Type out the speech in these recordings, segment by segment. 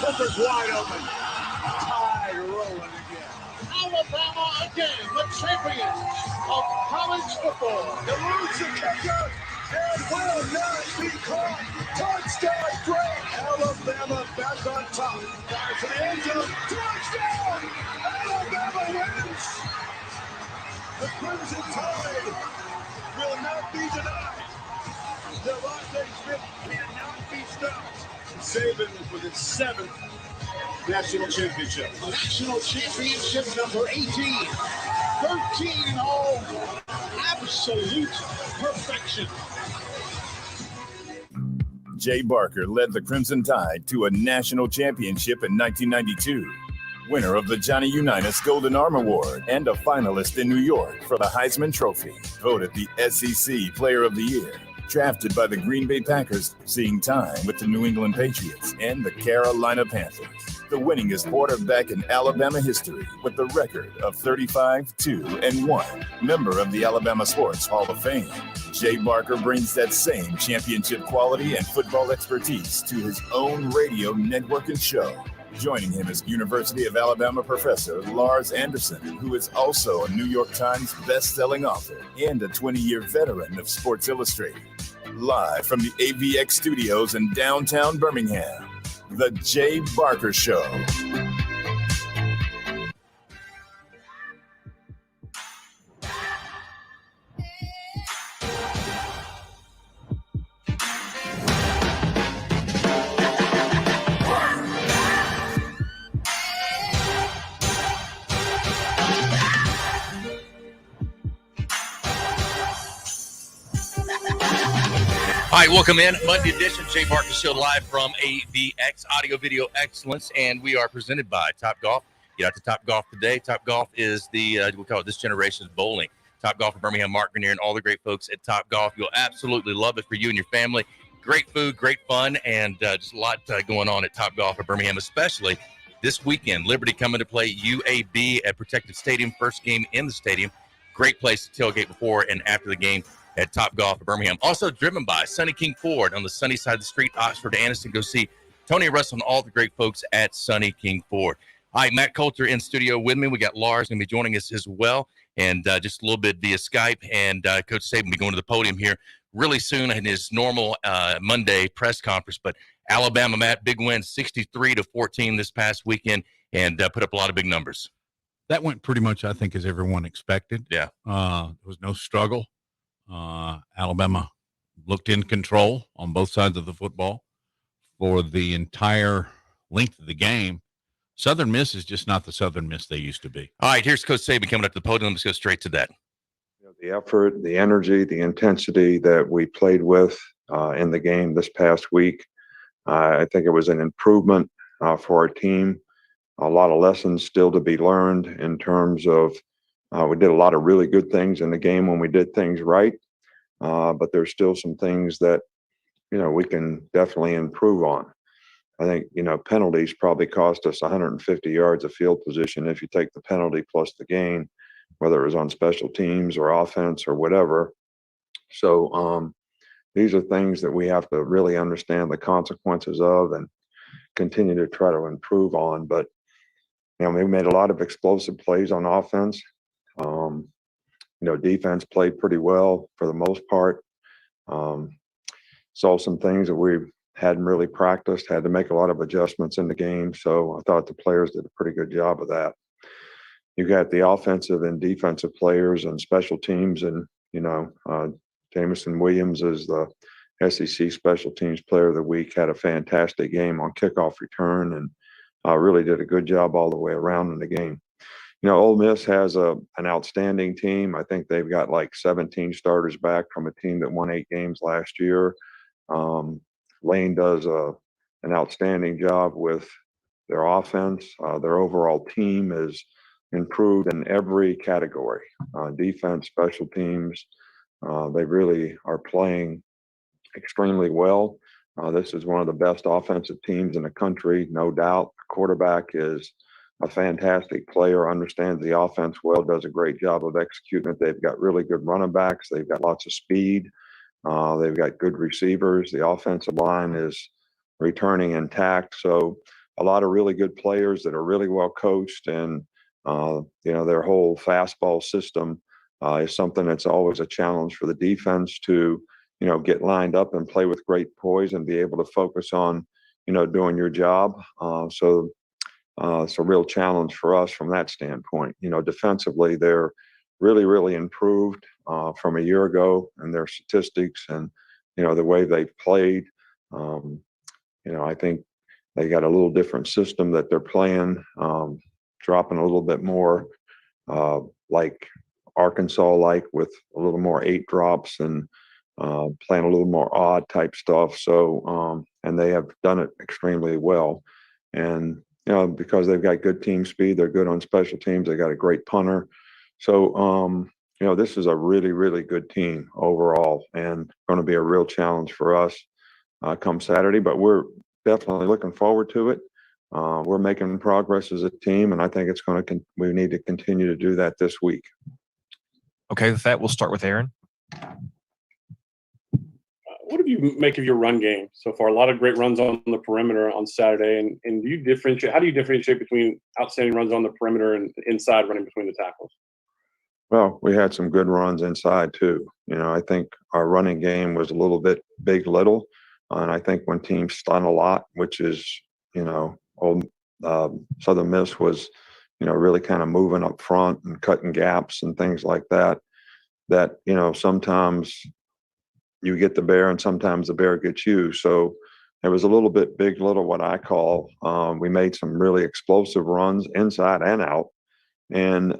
Cooper's wide open. Tide rolling again. Alabama again, the champions of college football. They lose the kicker and will not be caught. Touchdown, Greg. Alabama back on top. Fires to the end zone. Touchdown! Alabama wins. The Crimson Tide will not be denied. Devontae Smith cannot be stopped. Saban with his 7th national championship. National championship number 18. 13 in all. Absolute perfection. Jay Barker led the Crimson Tide to a national championship in 1992. Winner of the Johnny Unitas Golden Arm Award and a finalist in New York for the Heisman Trophy. Voted the SEC Player of the Year. Drafted by the Green Bay Packers, seeing time with the New England Patriots and the Carolina Panthers. The winningest quarterback in Alabama history with the record of 35-2-1. Member of the Alabama Sports Hall of Fame. Jay Barker brings that same championship quality and football expertise to his own radio network and show. Joining him is University of Alabama professor Lars Anderson, who is also a New York Times best-selling author and a 20-year veteran of Sports Illustrated. Live from the AVX studios in downtown Birmingham, The Jay Barker Show. All right, welcome in. Monday edition, Jay Barker Show live from AVX, Audio Video Excellence, and we are presented by Top Golf. Get out to Top Golf today. Top Golf is we call it this generation's bowling. Top Golf of Birmingham, Mark Grenier, and all the great folks at Top Golf. You'll absolutely love it for you and your family. Great food, great fun, and just a lot going on at Top Golf of Birmingham, especially this weekend. Liberty coming to play UAB at Protective Stadium, first game in the stadium. Great place to tailgate before and after the game at Top Golf of Birmingham. Also driven by Sunny King Ford on the sunny side of the street, Oxford to Anderson. Go see Tony and Russ and all the great folks at Sunny King Ford. All right, Matt Coulter in studio with me. We got Lars going to be joining us as well, and just a little bit via Skype. And Coach Saban will be going to the podium here really soon in his normal Monday press conference. But Alabama, Matt, big win, 63-14 this past weekend, and put up a lot of big numbers. That went pretty much, I think, as everyone expected. Yeah. There was no struggle. Alabama looked in control on both sides of the football for the entire length of the game. Southern Miss is just not the Southern Miss they used to be. All right, here's Coach Saban coming up to the podium. Let's go straight to that. The effort, the energy, the intensity that we played with in the game this past week, I think it was an improvement for our team. A lot of lessons still to be learned in terms of we did a lot of really good things in the game when we did things right, but there's still some things that, we can definitely improve on. I think, penalties probably cost us 150 yards of field position if you take the penalty plus the gain, whether it was on special teams or offense or whatever. So these are things that we have to really understand the consequences of and continue to try to improve on. But, we made a lot of explosive plays on offense. Defense played pretty well for the most part. Saw some things that we hadn't really practiced, had to make a lot of adjustments in the game. So I thought the players did a pretty good job of that. You got the offensive and defensive players and special teams, and, Jamison Williams is the SEC Special Teams Player of the Week, had a fantastic game on kickoff return and really did a good job all the way around in the game. Ole Miss has an outstanding team. I think they've got like 17 starters back from a team that won 8 games last year. Lane does an outstanding job with their offense. Their overall team is improved in every category, defense, special teams. They really are playing extremely well. This is one of the best offensive teams in the country, no doubt. The quarterback is a fantastic player, understands the offense well, does a great job of executing it. They've got really good running backs. They've got lots of speed. They've got good receivers. The offensive line is returning intact. So a lot of really good players that are really well coached, and their whole fastball system is something that's always a challenge for the defense to get lined up and play with great poise and be able to focus on doing your job. So it's a real challenge for us from that standpoint. Defensively, they're really, really improved from a year ago in their statistics and, the way they've played. I think they got a little different system that they're playing, dropping a little bit more like Arkansas, with a little more 8 drops and playing a little more odd type stuff. So, and they have done it extremely well. And, because they've got good team speed, they're good on special teams. They got a great punter. So, this is a really, really good team overall, and going to be a real challenge for us come Saturday. But we're definitely looking forward to it. We're making progress as a team, and I think it's going to. We need to continue to do that this week. Okay, with that, we'll start with Aaron. What do you make of your run game so far? A lot of great runs on the perimeter on Saturday, and do you differentiate? How do you differentiate between outstanding runs on the perimeter and inside running between the tackles? Well, we had some good runs inside too. I think our running game was a little bit big, little, and I think when teams stun a lot, which is Southern Miss was, really kind of moving up front and cutting gaps and things like that. That sometimes you get the bear and sometimes the bear gets you. So it was a little bit big, little, what I call. We made some really explosive runs inside and out. And,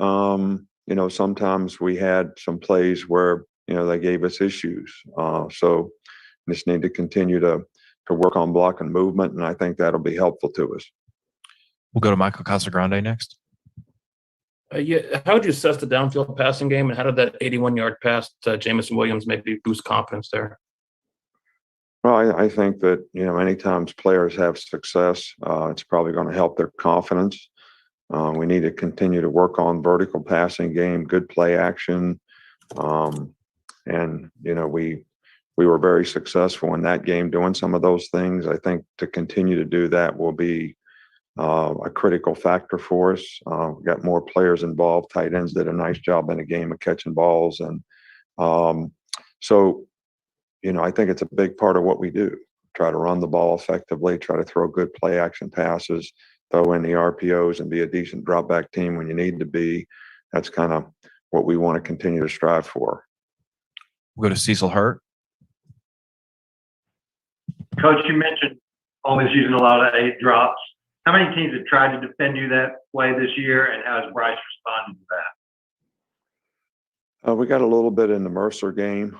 sometimes we had some plays where, they gave us issues. So we just need to continue to work on block and movement. And I think that'll be helpful to us. We'll go to Michael Casagrande next. How would you assess the downfield passing game, and how did that 81-yard pass to Jamison Williams maybe boost confidence there? Well, I think that, anytime players have success, it's probably going to help their confidence. We need to continue to work on vertical passing game, good play action. And, we were very successful in that game doing some of those things. I think to continue to do that will be a critical factor for us. We got more players involved. Tight ends did a nice job in the game of catching balls. And so, I think it's a big part of what we do. Try to run the ball effectively, try to throw good play action passes, throw in the RPOs, and be a decent drop back team when you need to be. That's kind of what we want to continue to strive for. We'll go to Cecil Hurt. Coach, you mentioned always using a lot of 8 drops. How many teams have tried to defend you that way this year, and how has Bryce responded to that? We got a little bit in the Mercer game.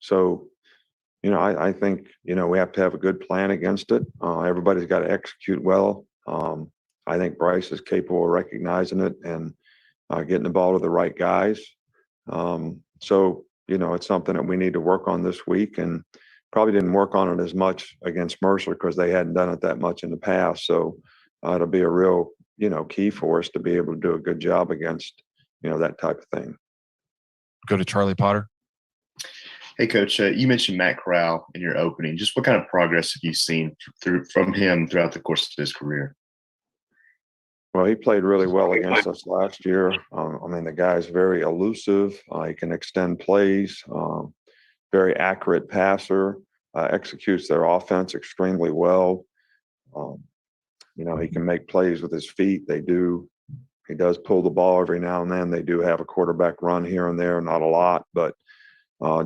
So, I think, we have to have a good plan against it. Everybody's got to execute well. I think Bryce is capable of recognizing it and getting the ball to the right guys. So, it's something that we need to work on this week, and probably didn't work on it as much against Mercer because they hadn't done it that much in the past. So it'll be a real, key for us to be able to do a good job against, that type of thing. Go to Charlie Potter. Hey, Coach, you mentioned Matt Corral in your opening. Just what kind of progress have you seen from him throughout the course of his career? Well, he played really well against us last year. The guy's very elusive. He can extend plays. Very accurate passer, executes their offense extremely well. He can make plays with his feet. He does pull the ball every now and then. They do have a quarterback run here and there, not a lot, but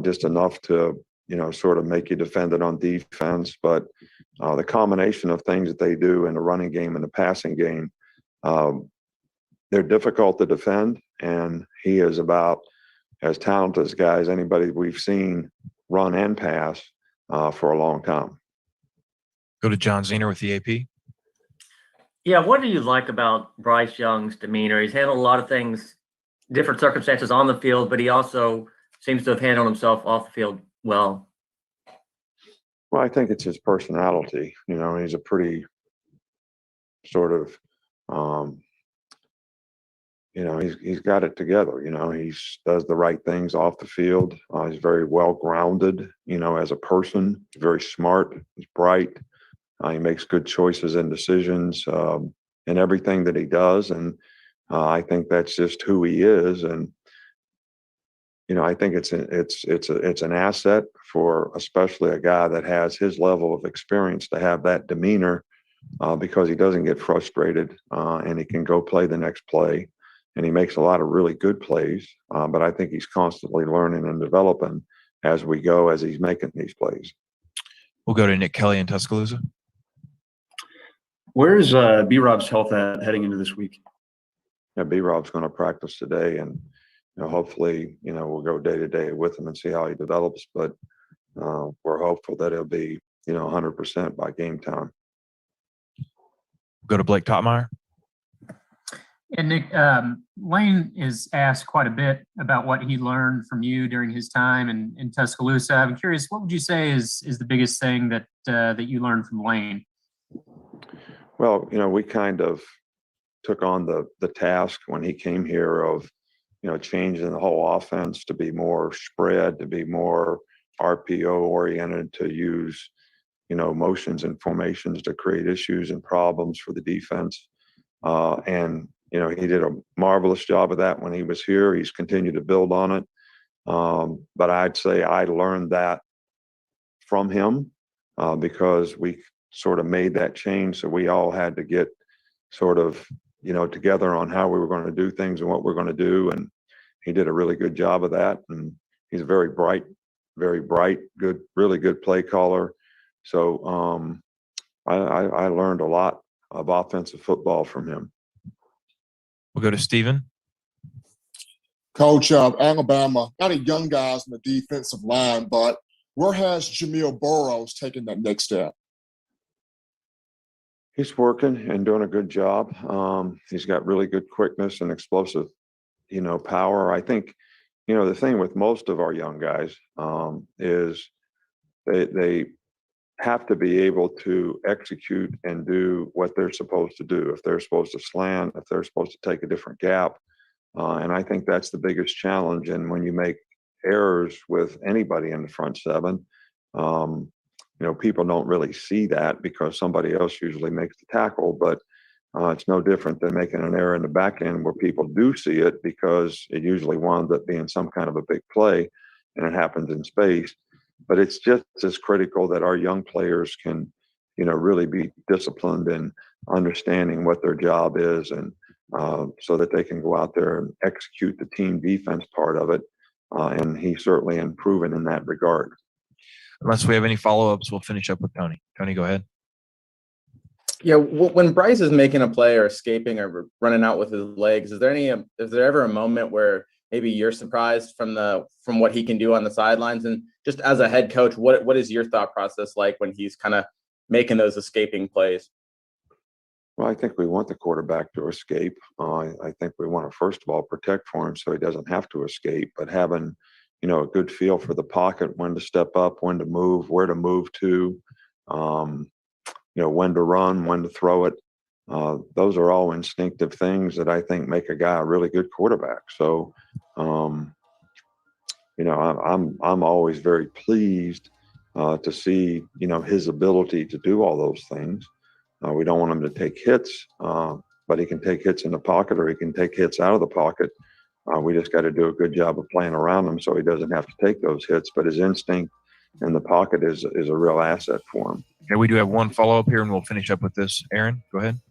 just enough to, sort of make you defend it on defense. But the combination of things that they do in the running game and the passing game, they're difficult to defend. And he is about as talented as guys anybody we've seen run and pass for a long time. Go to John Zener with the AP. Yeah, what do you like about Bryce Young's demeanor? He's handled a lot of things, different circumstances on the field, but he also seems to have handled himself off the field well. Well, I think it's his personality. He's a pretty sort of he's got it together. He does the right things off the field. He's very well grounded, as a person. He's very smart. He's bright. He makes good choices and decisions in everything that he does, and I think that's just who he is. And I think it's an asset for especially a guy that has his level of experience to have that demeanor, because he doesn't get frustrated, and he can go play the next play, and he makes a lot of really good plays. But I think he's constantly learning and developing as we go, as he's making these plays. We'll go to Nick Kelly in Tuscaloosa. Where's B-Rob's health at heading into this week? Yeah, B-Rob's going to practice today, and hopefully, we'll go day to day with him and see how he develops. But we're hopeful that he'll be, 100% by game time. Go to Blake Totmeyer. And Nick, Lane is asked quite a bit about what he learned from you during his time in Tuscaloosa. I'm curious, what would you say is the biggest thing that that you learned from Lane? Well, we kind of took on the task when he came here of, changing the whole offense to be more spread, to be more RPO oriented, to use, motions and formations to create issues and problems for the defense. And he did a marvelous job of that when he was here. He's continued to build on it. But I'd say I learned that from him, because we sort of made that change. So we all had to get sort of, together on how we were going to do things and what we're going to do. And he did a really good job of that. And he's a very bright, good, really good play caller. So I learned a lot of offensive football from him. We'll go to Steven. Coach, Alabama, a lot of young guys in the defensive line, but where has Jamil Burrows taken that next step? He's working and doing a good job. He's got really good quickness and explosive, power. I think, the thing with most of our young guys is they have to be able to execute and do what they're supposed to do. If they're supposed to slant, if they're supposed to take a different gap. And I think that's the biggest challenge. And when you make errors with anybody in the front seven, people don't really see that because somebody else usually makes the tackle. But it's no different than making an error in the back end where people do see it, because it usually winds up being some kind of a big play, and it happens in space. But it's just as critical that our young players can, really be disciplined in understanding what their job is, and so that they can go out there and execute the team defense part of it. And he's certainly improving in that regard. Unless we have any follow-ups, we'll finish up with Tony. Tony, go ahead. Yeah, when Bryce is making a play or escaping or running out with his legs, is there ever a moment where maybe you're surprised from what he can do on the sidelines? And just as a head coach, what is your thought process like when he's kind of making those escaping plays? Well, I think we want the quarterback to escape. I think we want to, first of all, protect for him so he doesn't have to escape, but having, a good feel for the pocket, when to step up, when to move, where to move to, when to run, when to throw it. Those are all instinctive things that I think make a guy a really good quarterback. So, I'm always very pleased to see, his ability to do all those things. We don't want him to take hits, but he can take hits in the pocket, or he can take hits out of the pocket. We just got to do a good job of playing around him so he doesn't have to take those hits. But his instinct in the pocket is a real asset for him. Okay, we do have one follow-up here, and we'll finish up with this. Aaron, go ahead.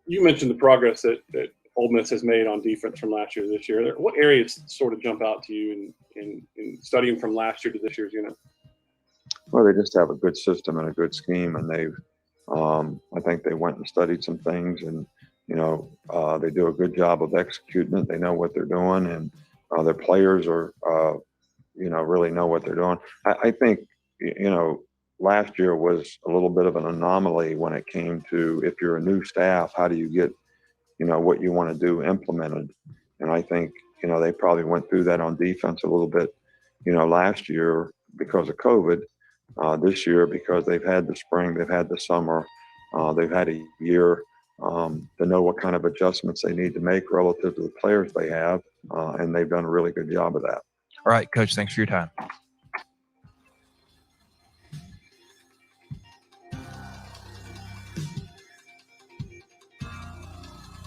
You mentioned the progress that Ole Miss has made on defense from last year to this year. What areas sort of jump out to you in studying from last year to this year's unit? Well, they just have a good system and a good scheme, and they've I think they went and studied some things, and they do a good job of executing it. They know what they're doing, and their players are really know what they're doing. I think last year was a little bit of an anomaly when it came to, if you're a new staff, how do you get what you want to do implemented? And I think they probably went through that on defense a little bit last year because of COVID. This year, because they've had the spring, they've had the summer, they've had a year to know what kind of adjustments they need to make relative to the players they have, and they've done a really good job of that. All right, Coach, thanks for your time.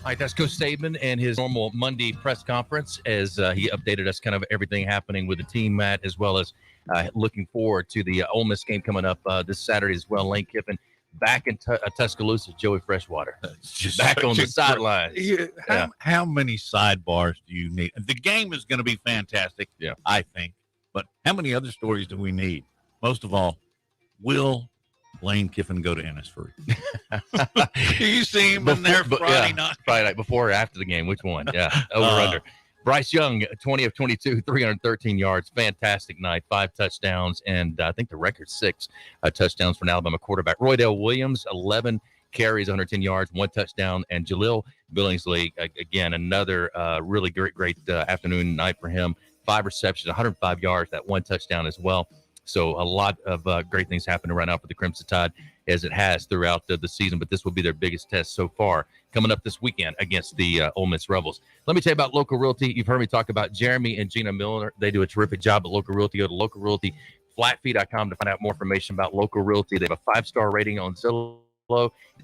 All right, that's Coach Saban and his normal Monday press conference as he updated us kind of everything happening with the team, Matt, as well as looking forward to the Ole Miss game coming up this Saturday as well. Lane Kiffin back in Tuscaloosa, Joey Freshwater. Just back on the sidelines. How many sidebars do you need? The game is going to be fantastic, I think. But how many other stories do we need? Most of all, will Lane Kiffin go to Innisfree? Do you see him in there Friday night? Friday night, before or after the game? Which one? Yeah, over under. Bryce Young, 20 of 22, 313 yards. Fantastic night. 5 touchdowns, and I think the record 6 touchdowns for an Alabama quarterback. Roydell Williams, 11 carries, 110 yards, 1 touchdown. And Jaleel Billingsley, again, another really great afternoon night for him. 5 receptions, 105 yards, that 1 touchdown as well. So a lot of great things happening right now for the Crimson Tide, as it has throughout the season. But this will be their biggest test so far, coming up this weekend against the Ole Miss Rebels. Let me tell you about Local Realty. You've heard me talk about Jeremy and Gina Miller. They do a terrific job at Local Realty. Go to localrealtyflatfee.com to find out more information about Local Realty. They have a 5-star rating on Zillow.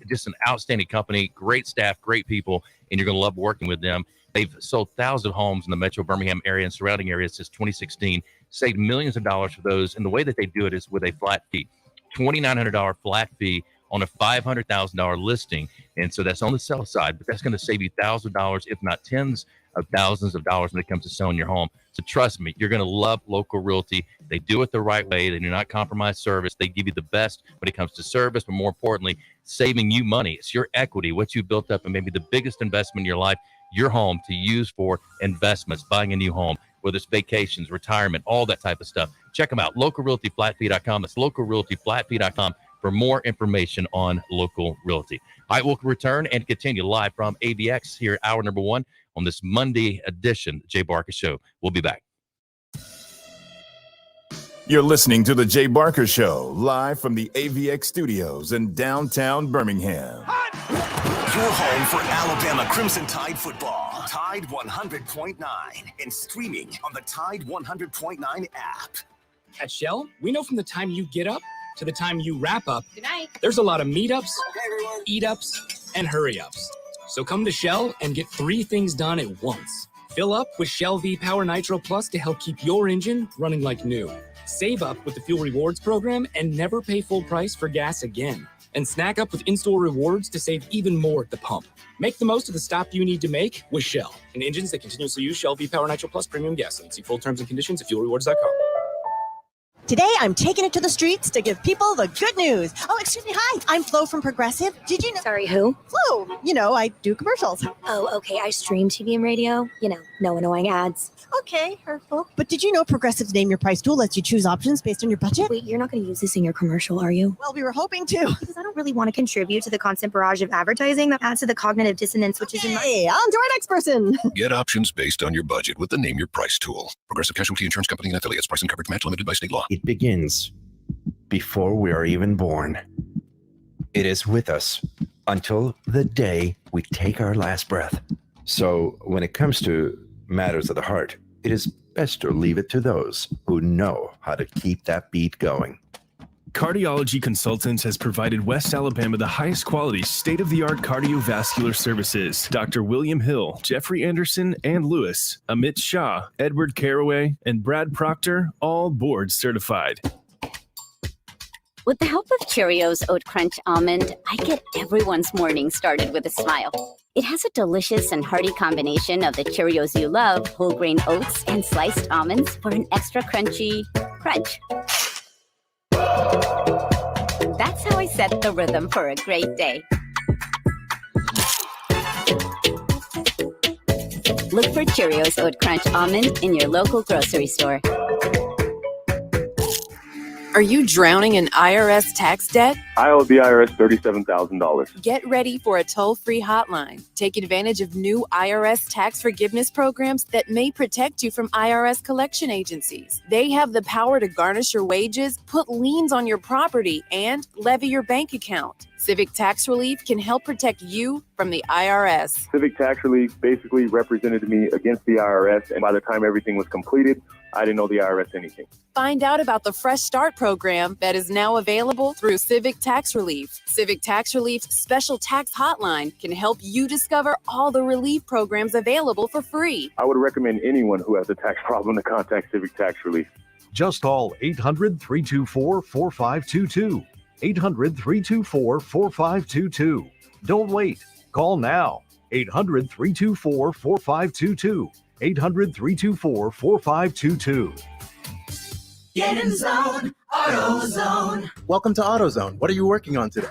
Just an outstanding company, great staff, great people, and you're going to love working with them. They've sold thousands of homes in the Metro Birmingham area and surrounding areas since 2016, saved millions of dollars for those. And the way that they do it is with a flat fee, $2,900 flat fee on a $500,000 listing. And so that's on the sell side, but that's going to save you thousands of dollars, if not tens of thousands of dollars when it comes to selling your home. So trust me, you're going to love Local Realty. They do it the right way. They do not compromise service. They give you the best when it comes to service, but more importantly, saving you money. It's your equity, what you built up, and maybe the biggest investment in your life, your home, to use for investments, buying a new home, whether it's vacations, retirement, all that type of stuff. Check them out, localrealtyflatfee.com. That's localrealtyflatfee.com for more information on Local Realty. All right, we'll return and continue live from AVX here, hour number 1 on this Monday edition, Jay Barker Show. We'll be back. You're listening to The Jay Barker Show, live from the AVX studios in downtown Birmingham. Your home for Alabama Crimson Tide football. Tide 100.9 and streaming on the Tide 100.9 app. At Shell, we know from the time you get up to the time you wrap up, Good night. There's a lot of meetups, eat-ups, and hurry-ups. So come to Shell and get 3 things done at once. Fill up with Shell V-Power Nitro Plus to help keep your engine running like new. Save up with the Fuel Rewards program and never pay full price for gas again. And snack up with in-store rewards to save even more at the pump. Make the most of the stop you need to make with Shell and engines that continuously use Shell V-Power Nitro Plus premium gasoline. See full terms and conditions at fuelrewards.com. Today, I'm taking it to the streets to give people the good news. Oh, excuse me. Hi, I'm Flo from Progressive. Did you know? Sorry, who? Flo. You know, I do commercials. Oh, okay. I stream TV and radio. You know, no annoying ads. Okay, hurtful. But did you know Progressive's Name Your Price tool lets you choose options based on your budget? Wait, you're not going to use this in your commercial, are you? Well, we were hoping to. Because I don't really want to contribute to the constant barrage of advertising that adds to the cognitive dissonance, which is in my... Hey, on to our next person. Get options based on your budget with the Name Your Price tool. Progressive Casualty Insurance Company and affiliates. Price and coverage match limited by state law. It begins before we are even born. It is with us until the day we take our last breath. So when it comes to matters of the heart, it is best to leave it to those who know how to keep that beat going. Cardiology Consultants has provided West Alabama the highest quality, state-of-the-art cardiovascular services. Dr. William Hill, Jeffrey Anderson and Lewis, Amit Shah, Edward Caraway, and Brad Proctor, all board certified. With the help of Cheerios Oat Crunch Almond, I get everyone's morning started with a smile. It has a delicious and hearty combination of the Cheerios you love, whole grain oats, and sliced almonds for an extra crunchy crunch. That's how I set the rhythm for a great day. Look for Cheerios Oat Crunch Almond in your local grocery store. Are you drowning in IRS tax debt? I owe the IRS $37,000. Get ready for a toll-free hotline. Take advantage of new IRS tax forgiveness programs that may protect you from IRS collection agencies. They have the power to garnish your wages, put liens on your property, and levy your bank account. Civic Tax Relief can help protect you from the IRS. Civic Tax Relief basically represented me against the IRS, and by the time everything was completed, I didn't know the IRS anything. Find out about the Fresh Start program that is now available through Civic Tax Relief. Civic Tax Relief's special tax hotline can help you discover all the relief programs available for free. I would recommend anyone who has a tax problem to contact Civic Tax Relief. Just call 800-324-4522. 800-324-4522. Don't wait. Call now. 800-324-4522. 800-324-4522. Get in zone, AutoZone. Welcome to AutoZone. What are you working on today?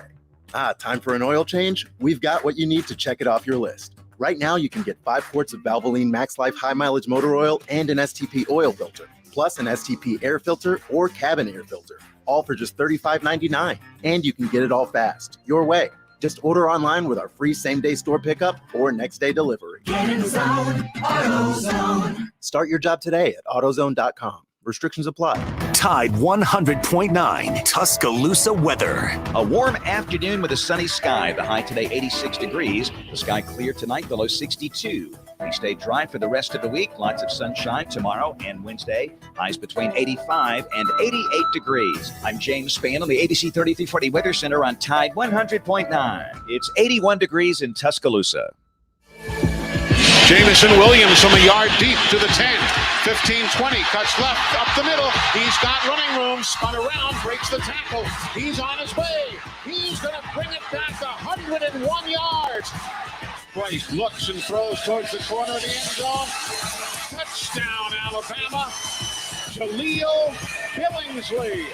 Time for an oil change? We've got what you need to check it off your list. Right now, you can get 5 quarts of Valvoline Max Life High Mileage Motor Oil and an STP oil filter, plus an STP air filter or cabin air filter, all for just $35.99. And you can get it all fast, your way. Just order online with our free same-day store pickup or next-day delivery. Get in zone, AutoZone. Start your job today at AutoZone.com. Restrictions apply. Tide 100.9 Tuscaloosa weather. A warm afternoon with a sunny sky. The high today 86 degrees. The sky clear tonight, the low 62. We stay dry for the rest of the week. Lots of sunshine tomorrow and Wednesday. Highs between 85 and 88 degrees. I'm James Spann on the ABC 3340 Weather Center on Tide 100.9. It's 81 degrees in Tuscaloosa. Jamison Williams from a yard deep to the 10. 15-20, cuts left, up the middle. He's got running room, spun around, breaks the tackle. He's on his way. He's going to bring it back 101 yards. Bryce looks and throws towards the corner of the end zone. Touchdown, Alabama. Jaleel Billingsley.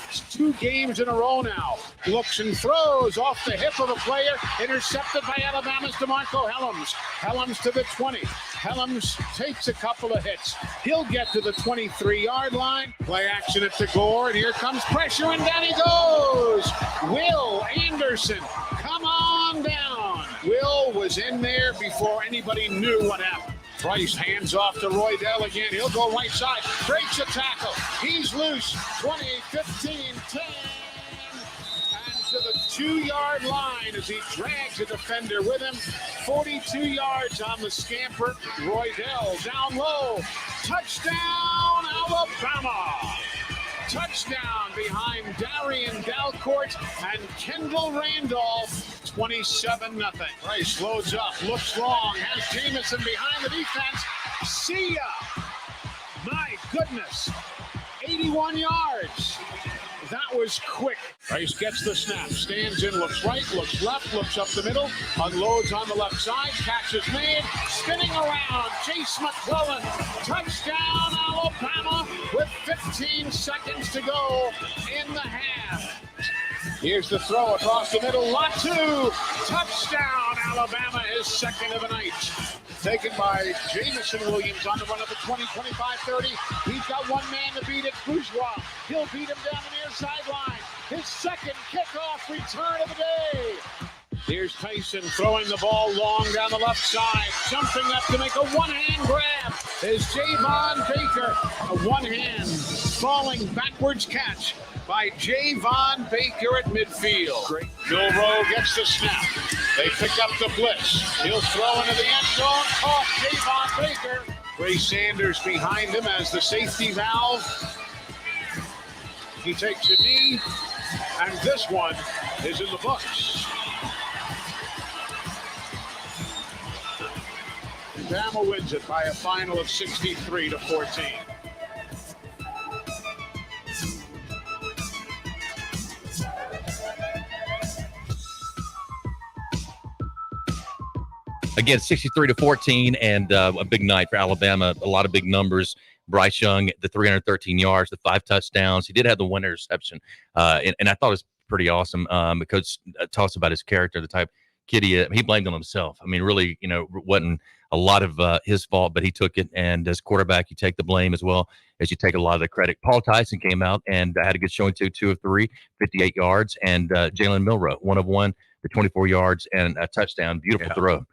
It's 2 games in a row now. Looks and throws off the hip of a player. Intercepted by Alabama's DeMarco Helms. Helms to the 20. Helms takes a couple of hits. He'll get to the 23-yard line. Play action at Tagore, and here comes pressure, and down he goes. Will Anderson, come on down. Will was in there before anybody knew what happened. Price hands off to Roydell again. He'll go right side. Breaks a tackle. He's loose. 20, 15, 10. And to the 2-yard line as he drags a defender with him. 42 yards on the scamper. Roydell down low. Touchdown, Alabama. Touchdown behind Darian Dalcourt and Kendall Randolph. 27-0. Price loads up, looks long, has Jamison behind the defense. See ya! My goodness. 81 yards. That was quick. Price gets the snap, stands in, looks right, looks left, looks up the middle, unloads on the left side, catch is made, spinning around, Chase McClellan, touchdown Alabama with 15 seconds to go in the half. Here's the throw across the middle, Latu, touchdown Alabama, his second of the night. Taken by Jamison Williams on the run of the 20, 25, 30. He's got one man to beat it, Bourgeois. He'll beat him down the near sideline. His second kickoff return of the day. Here's Tyson throwing the ball long down the left side. Jumping up to make a one-hand grab is Javon Baker. A one-hand falling backwards catch by Javon Baker at midfield. Great. Milrow gets the snap. They pick up the blitz. He'll throw into the end zone. Off Javon Baker. Ray Sanders behind him as the safety valve. He takes a knee, and this one is in the books. Bama wins it by a final of 63-14. Again, 63-14, and a big night for Alabama. A lot of big numbers. Bryce Young, the 313 yards, the 5 touchdowns. He did have the one interception, and I thought it was pretty awesome. Coach talks about his character, the type kid he blamed on himself. I mean, really, wasn't a lot of his fault, but he took it. And as quarterback, you take the blame as well as you take a lot of the credit. Paul Tyson came out and had a good showing too, 2 of 3, 58 yards, and Jalen Milrow, 1 of 1 for 24 yards and a touchdown. Beautiful throw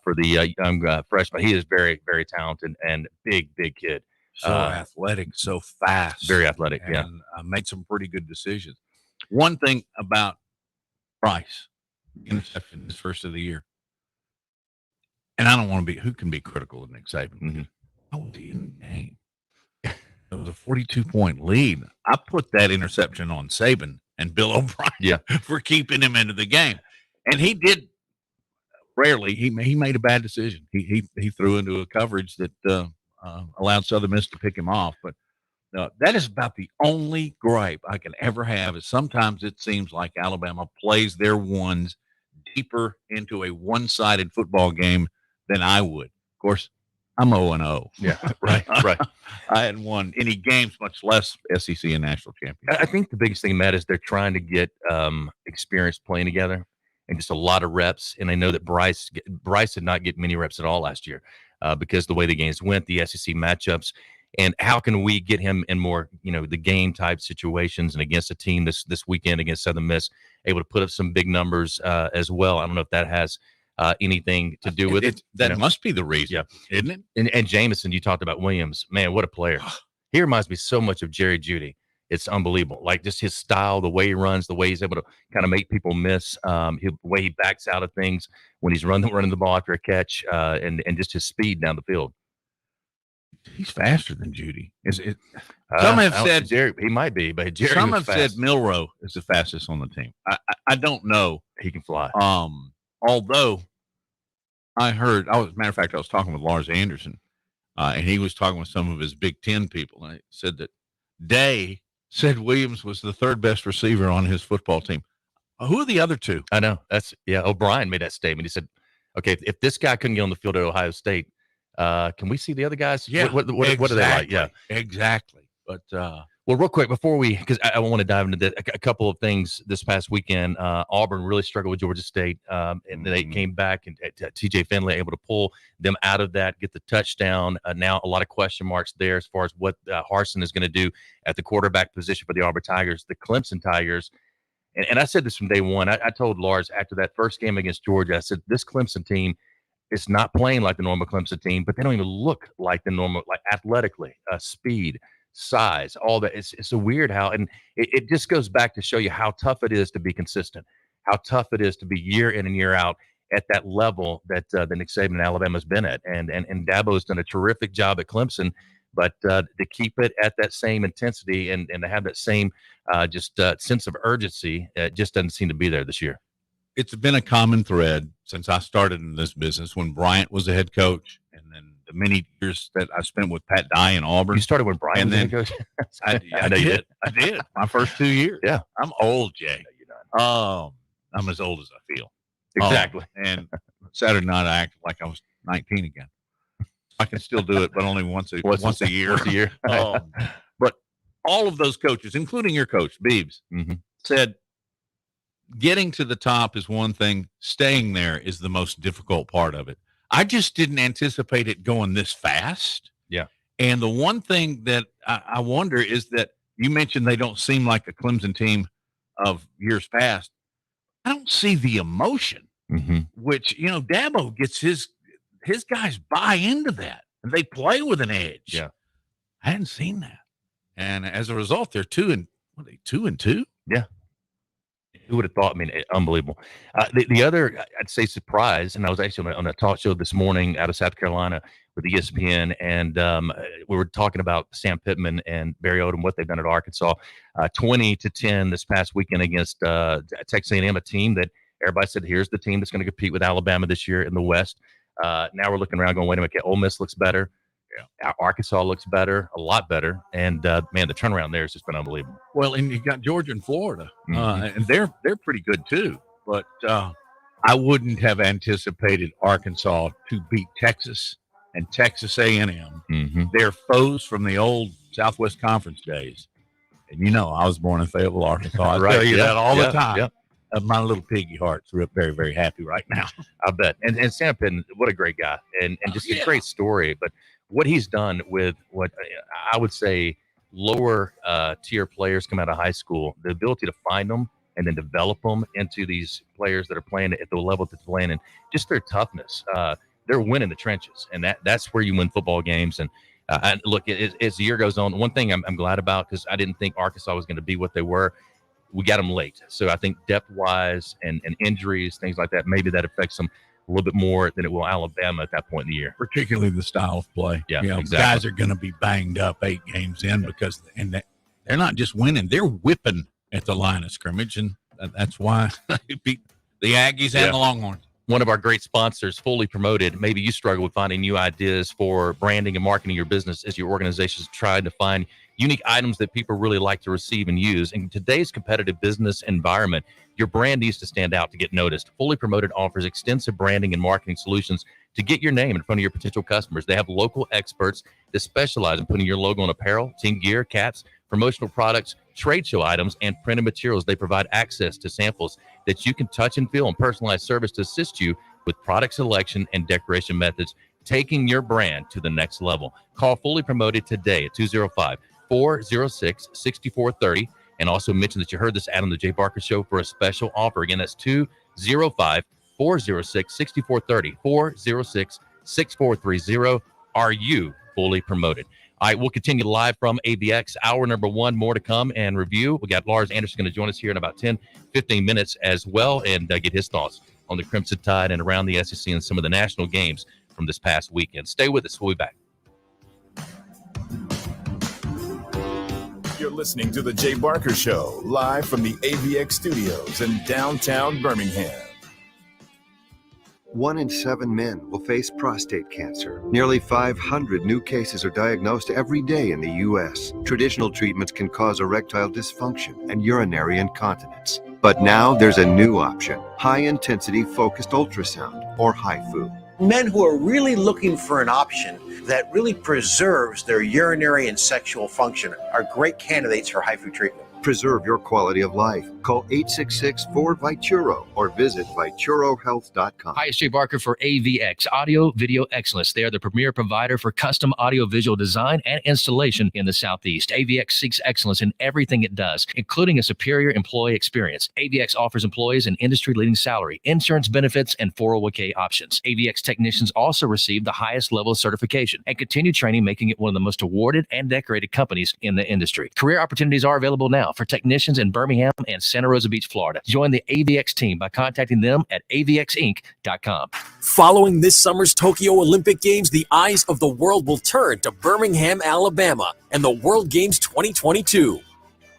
for the young freshman. He is very, very talented and big kid. So athletic, so fast. Very athletic, and, yeah. Made some pretty good decisions. One thing about Bryce, interception his first of the year. And I don't want to be, who can be critical of Nick Saban? Mm-hmm. How was he in the game? It was a 42-point lead. I put that interception on Saban and Bill O'Brien for keeping him into the game. And he did rarely. He made a bad decision. He threw into a coverage that allowed Southern Miss to pick him off. But that is about the only gripe I can ever have is sometimes it seems like Alabama plays their ones deeper into a one-sided football game than I would. Of course, I'm 0-0. Yeah, right. I hadn't won any games, much less SEC and national championship. I think the biggest thing, Matt, is they're trying to get experience playing together and just a lot of reps. And I know that Bryce did not get many reps at all last year because the way the games went, the SEC matchups. And how can we get him in more, the game type situations and against a team this weekend against Southern Miss, able to put up some big numbers as well. I don't know if that has anything to do with it. That must be the reason, isn't it? And Jameson, you talked about Williams. Man, what a player. He reminds me so much of Jerry Jeudy. It's unbelievable. Like just his style, the way he runs, the way he's able to kind of make people miss, the way he backs out of things when he's running the ball after a catch, and just his speed down the field. He's faster than Jeudy. Some have said Jerry, he might be, but Jerry some was have fast. said Milroe is the fastest on the team. I don't know. He can fly. Although I heard, as a matter of fact, I was talking with Lars Anderson, and he was talking with some of his Big Ten people, and he said that Day said Williams was the third best receiver on his football team. Who are the other two? I know. O'Brien made that statement. He said, okay, if this guy couldn't get on the field at Ohio State, can we see the other guys? Yeah. What are they like? Yeah, exactly. But, well, real quick before because I want to dive into that, a couple of things this past weekend. Auburn really struggled with Georgia State, and they came back, and TJ Finley able to pull them out of that, get the touchdown. Now a lot of question marks there as far as what Harsin is going to do at the quarterback position for the Auburn Tigers. The Clemson Tigers, and I said this from day one. I told Lars after that first game against Georgia, I said this Clemson team is not playing like the normal Clemson team, but they don't even look like the normal, like athletically, speed, size, all that. It's a weird how, and it just goes back to show you how tough it is to be consistent, how tough it is to be year in and year out at that level that Nick Saban and Alabama's been at. And Dabo's done a terrific job at Clemson, but to keep it at that same intensity and to have that same sense of urgency, it just doesn't seem to be there this year. It's been a common thread since I started in this business when Bryant was the head coach, and then the many years that I spent with Pat Dye in Auburn. You started when Bryant was the head coach? I did. I did. My first 2 years. Yeah. I'm old, Jay. I'm as old as I feel. Exactly. And Saturday night, I acted like I was 19 again. I can still do it, but only once a year. Once a year. But all of those coaches, including your coach, Beebs, said getting to the top is one thing. Staying there is the most difficult part of it. I just didn't anticipate it going this fast. Yeah. And the one thing that I wonder is that you mentioned they don't seem like a Clemson team of years past. I don't see the emotion, which, Dabo gets his guys buy into that and they play with an edge. Yeah. I hadn't seen that. And as a result, they're 2-2. Yeah. Who would have thought? I mean, unbelievable. The other, I'd say, surprise, and I was actually on a talk show this morning out of South Carolina with ESPN, and we were talking about Sam Pittman and Barry Odom, what they've done at Arkansas. 20-10 this past weekend against Texas A&M, a team that everybody said, here's the team that's going to compete with Alabama this year in the West. Now we're looking around going, wait a minute, Ole Miss looks better. Yeah. Arkansas looks better, a lot better. And, man, the turnaround there has just been unbelievable. Well, and you got Georgia and Florida, and they're pretty good too. But I wouldn't have anticipated Arkansas to beat Texas and Texas A&M. They're foes from the old Southwest Conference days. And, I was born in Fayetteville, Arkansas. I tell you that all the time. Yeah. My little piggy heart's very, very happy right now. I bet. And Sam Pittman, what a great guy, and just a great story. But what he's done with what I would say lower tier players come out of high school, the ability to find them and then develop them into these players that are playing at the level that they're playing, and just their toughness. They're winning the trenches, and that's where you win football games. And look, as the year goes on, one thing I'm glad about, because I didn't think Arkansas was going to be what they were. We got them late. So I think depth-wise and injuries, things like that, maybe that affects them. a little bit more than it will Alabama at that point in the year. Particularly the style of play. Yeah, You know, exactly. Guys are going to be banged up 8 games in because they're not just winning, they're whipping at the line of scrimmage, and that's why they beat the Aggies and the Longhorns. One of our great sponsors, Fully Promoted. Maybe you struggle with finding new ideas for branding and marketing your business as your organization is trying to find unique items that people really like to receive and use. In today's competitive business environment, your brand needs to stand out to get noticed. Fully Promoted offers extensive branding and marketing solutions to get your name in front of your potential customers. They have local experts that specialize in putting your logo on apparel, team gear, caps, promotional products, trade show items, and printed materials. They provide access to samples that you can touch and feel, and personalized service to assist you with product selection and decoration methods, taking your brand to the next level. Call Fully Promoted today at 205-406-6430, and also mention that you heard this ad on the Jay Barker Show for a special offer. Again, that's 205-406-6430, 406-6430. Are you fully promoted? All right, we'll continue live from AVX. Hour number 1, more to come and review. We got Lars Anderson going to join us here in about 10, 15 minutes as well, and get his thoughts on the Crimson Tide and around the SEC and some of the national games from this past weekend. Stay with us. We'll be back. You're listening to The Jay Barker Show, live from the AVX studios in downtown Birmingham. 1 in 7 men will face prostate cancer. Nearly 500 new cases are diagnosed every day in the U.S. Traditional treatments can cause erectile dysfunction and urinary incontinence. But now there's a new option, high-intensity focused ultrasound, or HIFU. Men who are really looking for an option that really preserves their urinary and sexual function are great candidates for HIFU treatment. Preserve your quality of life. Call 866-4-VITURO or visit VituroHealth.com. Hi, it's Jay Barker for AVX, Audio Video Excellence. They are the premier provider for custom audio-visual design and installation in the Southeast. AVX seeks excellence in everything it does, including a superior employee experience. AVX offers employees an industry-leading salary, insurance benefits, and 401k options. AVX technicians also receive the highest level of certification and continue training, making it one of the most awarded and decorated companies in the industry. Career opportunities are available now for technicians in Birmingham and Santa Rosa Beach, Florida. Join the AVX team by contacting them at avxinc.com. Following this summer's Tokyo Olympic Games, the eyes of the world will turn to Birmingham, Alabama, and the World Games 2022.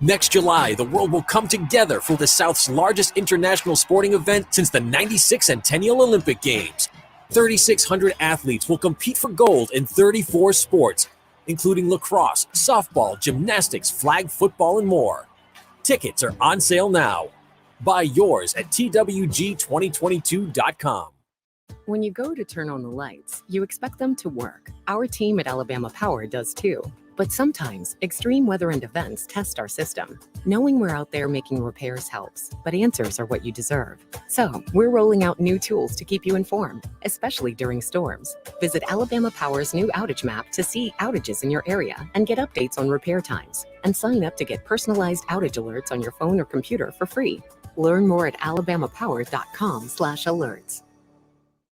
Next July, the world will come together for the South's largest international sporting event since the 96 Centennial Olympic Games. 3,600 athletes will compete for gold in 34 sports, including lacrosse, softball, gymnastics, flag football, and more. Tickets are on sale now. Buy yours at twg2022.com. When you go to turn on the lights, you expect them to work. Our team at Alabama Power does too. But sometimes, extreme weather and events test our system. Knowing we're out there making repairs helps, but answers are what you deserve. So, we're rolling out new tools to keep you informed, especially during storms. Visit Alabama Power's new outage map to see outages in your area and get updates on repair times. And sign up to get personalized outage alerts on your phone or computer for free. Learn more at alabamapower.com/alerts.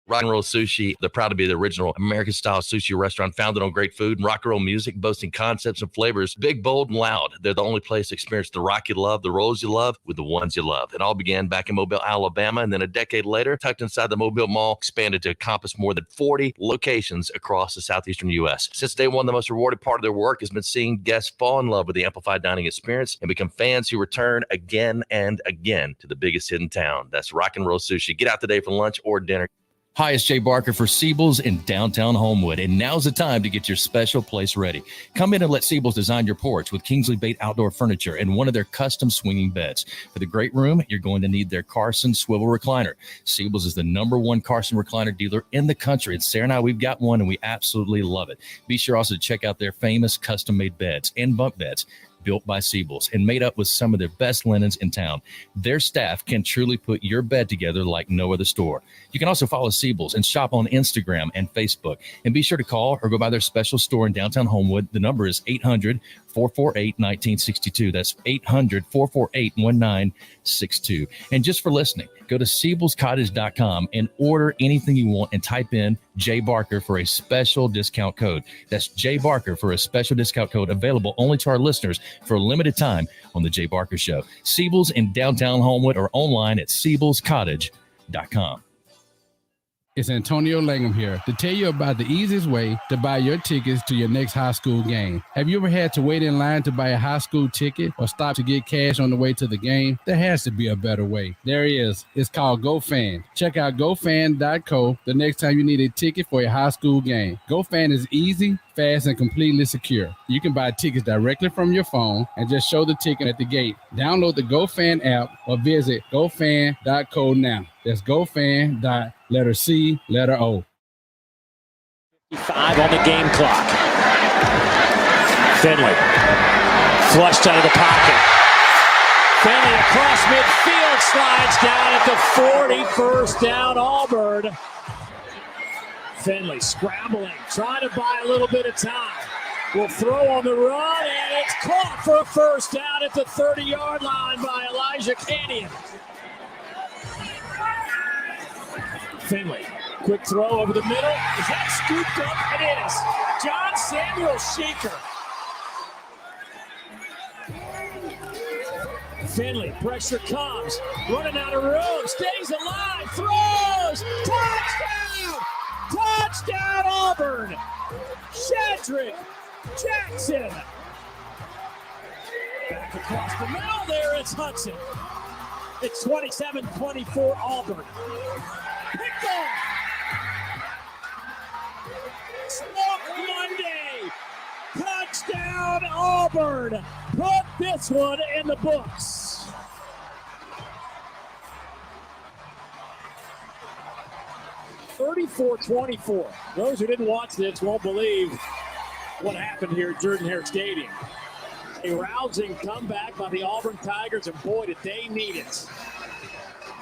Rock and Roll Sushi, they're proud to be the original American-style sushi restaurant founded on great food and rock and roll music, boasting concepts and flavors big, bold, and loud. They're the only place to experience the rock you love, the rolls you love, with the ones you love. It all began back in Mobile, Alabama, and then a decade later, tucked inside the Mobile Mall, expanded to encompass more than 40 locations across the southeastern U.S. Since day one, the most rewarding part of their work has been seeing guests fall in love with the amplified dining experience and become fans who return again and again to the biggest hit in town. That's Rock and Roll Sushi. Get out today for lunch or dinner. Hi, it's Jay Barker for Siebel's in downtown Homewood, and now's the time to get your special place ready. Come in and let Siebel's design your porch with Kingsley Bait outdoor furniture and one of their custom swinging beds. For the great room, you're going to need their Carson swivel recliner. Siebel's is the #1 Carson recliner dealer in the country, and Sarah and I, we've got one, and we absolutely love it. Be sure also to check out their famous custom-made beds and bunk beds, built by Siebel's and made up with some of their best linens in town. Their staff can truly put your bed together like no other store. You can also follow Siebel's and shop on Instagram and Facebook. And be sure to call or go by their special store in downtown Homewood. The number is 800-448-1962. That's 800-448-1962. And just for listening, go to SiebelsCottage.com and order anything you want and type in Jay Barker for a special discount code. That's Jay Barker for a special discount code available only to our listeners for a limited time on the Jay Barker Show. Siebel's in downtown Homewood or online at SiebelsCottage.com. it's Antonio Langham here to tell you about the easiest way to buy your tickets to your next high school game. Have you ever had to wait in line to buy a high school ticket or stop to get cash on the way to the game? There has to be a better way. There is. It's called GoFan. Check out GoFan.co the next time you need a ticket for a high school game. GoFan is easy, fast, and completely secure. You can buy tickets directly from your phone and just show the ticket at the gate. Download the GoFan app or visit GoFan.co now. That's GoFan. Letter C, letter O. 5 on the game clock. Finley flushed out of the pocket. Finley across midfield, slides down at the 40. First down, Auburn. Finley scrambling, trying to buy a little bit of time. Will throw on the run, and it's caught for a first down at the 30-yard line by Elijah Canyon. Finley, quick throw over the middle. Is that scooped up? It is. John Samuel Shaker. Finley, pressure comes. Running out of room. Stays alive. Throws. Touchdown! Touchdown, Auburn! Shadrick Jackson. Back across the middle. There it's Hudson. It's 27-24 Auburn. Picked off. Smoke Monday. Touchdown Auburn. Put this one in the books. (34-24). Those who didn't watch this won't believe what happened here at Jordan-Hare Stadium. A rousing comeback by the Auburn Tigers, and boy, did they need it.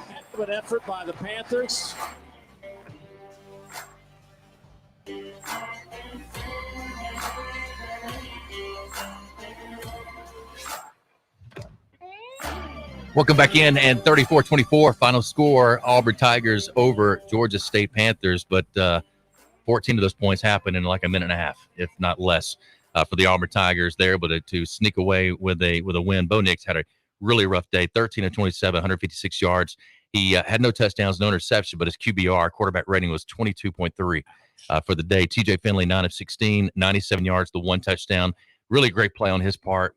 Heck of an effort by the Panthers. Welcome back in, and 34-24 final score, Auburn Tigers over Georgia State Panthers, but 14 of those points happened in like a minute and a half, if not less, for the Auburn Tigers. They're able to sneak away with a win. Bo Nix had a really rough day, 13 of 27, 156 yards. He had no touchdowns, no interception, but his QBR, quarterback rating, was 22.3 for the day. TJ Finley, 9 of 16, 97 yards, the 1 touchdown. Really great play on his part,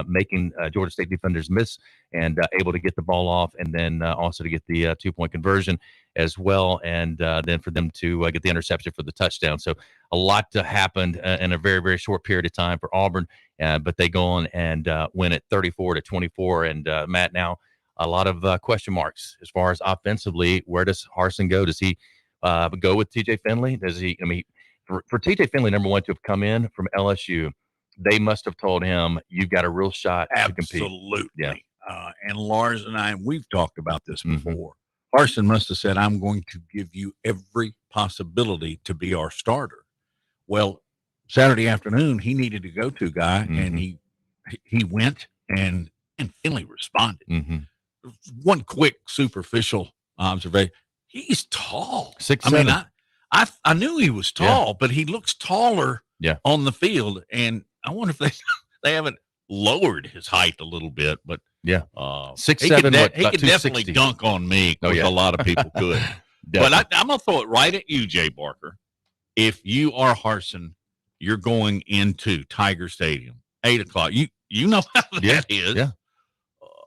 making Georgia State defenders miss and able to get the ball off, and then also to get the 2-point conversion as well, and then for them to get the interception for the touchdown. So a lot happened in a very, very short period of time for Auburn, but they go on and win it 34-24. And Matt, now a lot of question marks as far as offensively. Where does Harsin go? Does he go with TJ Finley? Does he? I mean, for TJ Finley, number one, to have come in from LSU, they must have told him, you've got a real shot to compete. Absolutely. Yeah. And Lars and I, we've talked about this before. Harsin must have said, I'm going to give you every possibility to be our starter. Well, Saturday afternoon, he needed a go-to guy, and he went, and Finley responded. One quick superficial observation. He's tall. 6'7". I mean, I knew he was tall, but he looks taller on the field, and I wonder if they haven't lowered his height a little bit, but 6'7", he could definitely dunk on me, because a lot of people could. But I'm gonna throw it right at you, Jay Barker. If you are Harsin, you're going into Tiger Stadium, 8:00. You know how that is. Yeah.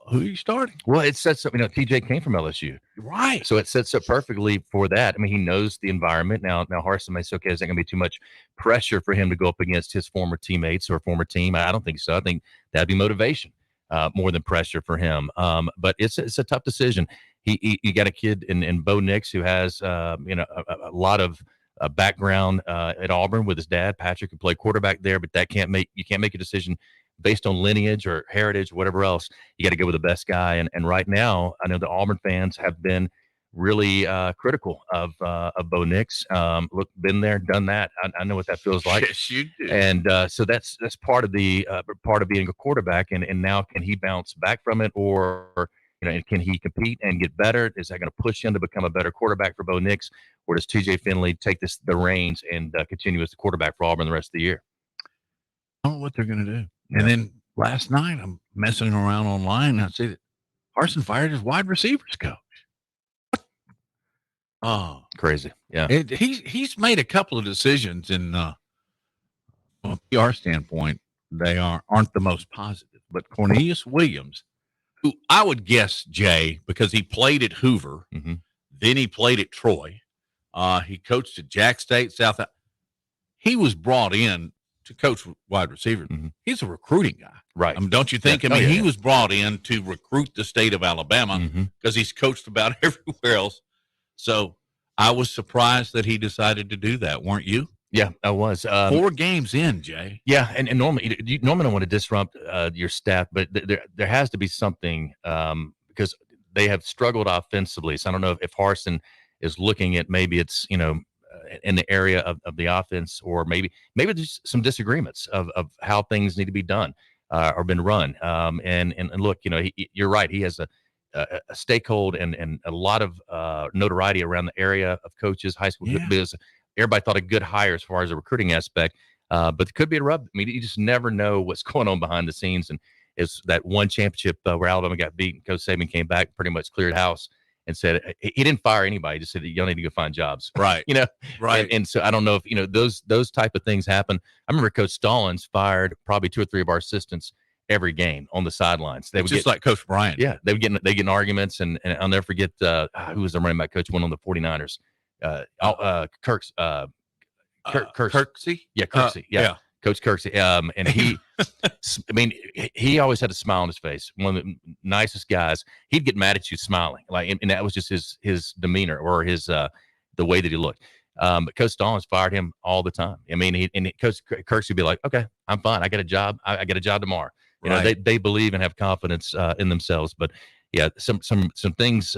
Who are you starting? Well, it sets up, TJ came from LSU. Right. So it sets up perfectly for that. I mean, he knows the environment. Now Harsin may say, okay, is there going to be too much pressure for him to go up against his former teammates or former team? I don't think so. I think that'd be motivation more than pressure for him. But it's a tough decision. You got a kid in Bo Nix who has, a lot of background at Auburn with his dad, Patrick, who played quarterback there, but you can't make a decision based on lineage or heritage, whatever else. You got to go with the best guy. And right now, I know the Auburn fans have been really critical of Bo Nix. Look, been there, done that. I know what that feels like. Yes, you do. And so that's part of being a quarterback. And now, can he bounce back from it, or can he compete and get better? Is that going to push him to become a better quarterback for Bo Nix, or does TJ Finley take the reins and continue as the quarterback for Auburn the rest of the year? I don't know what they're going to do. And then last night, I'm messing around online, and I see that Harsin fired his wide receivers coach. Oh, Crazy. Yeah. He's made a couple of decisions in from a PR standpoint. They aren't the most positive. But Cornelius Williams, who I would guess, Jay, because he played at Hoover, then he played at Troy. He coached at Jack State, South. He was brought in to coach wide receivers. He's a recruiting guy. Right. I mean, don't you think? Yeah. I mean, he was brought in to recruit the state of Alabama because he's coached about everywhere else. So I was surprised that he decided to do that. Weren't you? Yeah, I was. 4 games in, Jay. Yeah, and normally you normally don't want to disrupt your staff, but there has to be something because they have struggled offensively. So I don't know if Harsin is looking at maybe it's in the area of the offense, or maybe there's some disagreements of how things need to be done or been run. And look, you're right. He has a stakehold and a lot of notoriety around the area of coaches, high school. Because everybody thought a good hire as far as a recruiting aspect, but there could be a rub. I mean, you just never know what's going on behind the scenes. And it's that one championship where Alabama got beaten. Coach Saban came back, pretty much cleared house, and said he didn't fire anybody. He just said y'all need to go find jobs. Right. Right. And so I don't know if those type of things happen. I remember Coach Stallings fired probably 2 or 3 of our assistants every game on the sidelines. They would just like Coach Bryant. Yeah, they get in arguments, and I'll never forget who was the running back coach, one on the 49ers. Kirksey. Yeah, Kirksey. Yeah. Coach Kirksey. And he, I mean, he always had a smile on his face. One of the nicest guys. He'd get mad at you smiling, and that was just his demeanor or his the way that he looked. But Coach Stallings fired him all the time. I mean, Coach Kirksey would be like, "Okay, I'm fine. I got a job. I got a job tomorrow." They believe and have confidence in themselves. But yeah, some things.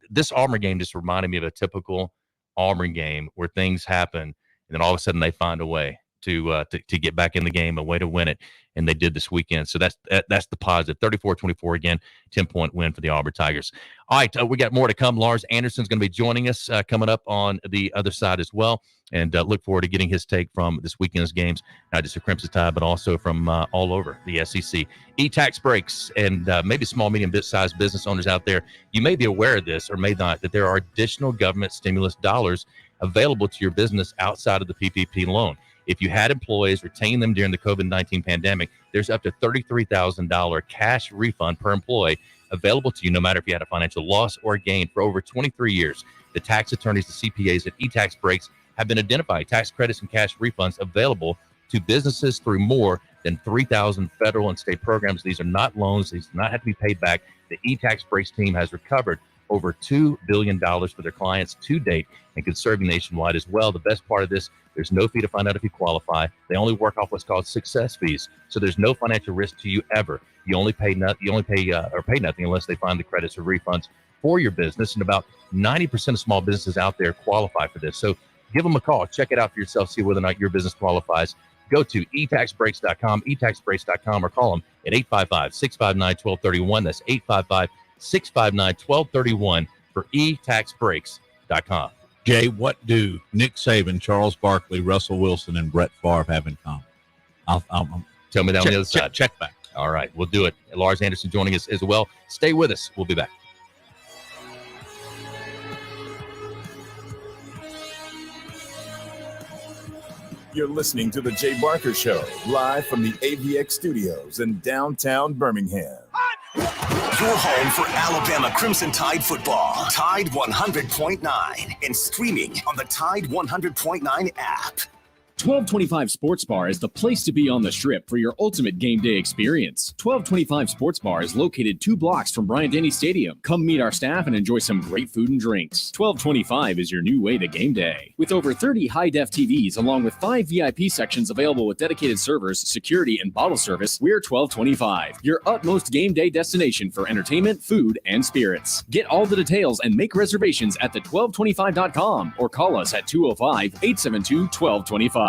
This Auburn game just reminded me of a typical Auburn game where things happen, and then all of a sudden they find a way to get back in the game, a way to win it, and they did this weekend. So that's the positive. 34-24 again, 10-point win for the Auburn Tigers. All right, we got more to come. Lars Anderson's going to be joining us coming up on the other side as well, and look forward to getting his take from this weekend's games, not just a Crimson Tide, but also from all over the SEC. E-tax breaks, and maybe small, medium, sized business owners out there, you may be aware of this or may not, that there are additional government stimulus dollars available to your business outside of the PPP loan. If you had employees, retain them during the COVID-19 pandemic, there's up to $33,000 cash refund per employee available to you, no matter if you had a financial loss or gain. For over 23 years, the tax attorneys, the CPAs at E-Tax Breaks have been identifying tax credits and cash refunds available to businesses through more than 3,000 federal and state programs. These are not loans. These do not have to be paid back. The E-Tax Breaks team has recovered over $2 billion for their clients to date and can serve you nationwide as well. The best part of this, there's no fee to find out if you qualify. They only work off what's called success fees, so there's no financial risk to you ever. You only pay nothing unless they find the credits or refunds for your business. And about 90% of small businesses out there qualify for this. So give them a call, check it out for yourself, see whether or not your business qualifies. Go to etaxbreaks.com, etaxbreaks.com, or call them at 855-659-1231. That's 855-659-1231 for etaxbreaks.com. Jay, what do Nick Saban, Charles Barkley, Russell Wilson, and Brett Favre have in common? Tell me that on the other side. Check back. All right, we'll do it. Lars Anderson joining us as well. Stay with us. We'll be back. You're listening to The Jay Barker Show, live from the AVX studios in downtown Birmingham. Your home for Alabama Crimson Tide football. Tide 100.9 and streaming on the Tide 100.9 app. 1225 Sports Bar is the place to be on the Strip for your ultimate game day experience. 1225 Sports Bar is located 2 blocks from Bryant-Denny Stadium. Come meet our staff and enjoy some great food and drinks. 1225 is your new way to game day. With over 30 high-def TVs along with 5 VIP sections available with dedicated servers, security, and bottle service, we're 1225, your utmost game day destination for entertainment, food, and spirits. Get all the details and make reservations at the1225.com or call us at 205-872-1225.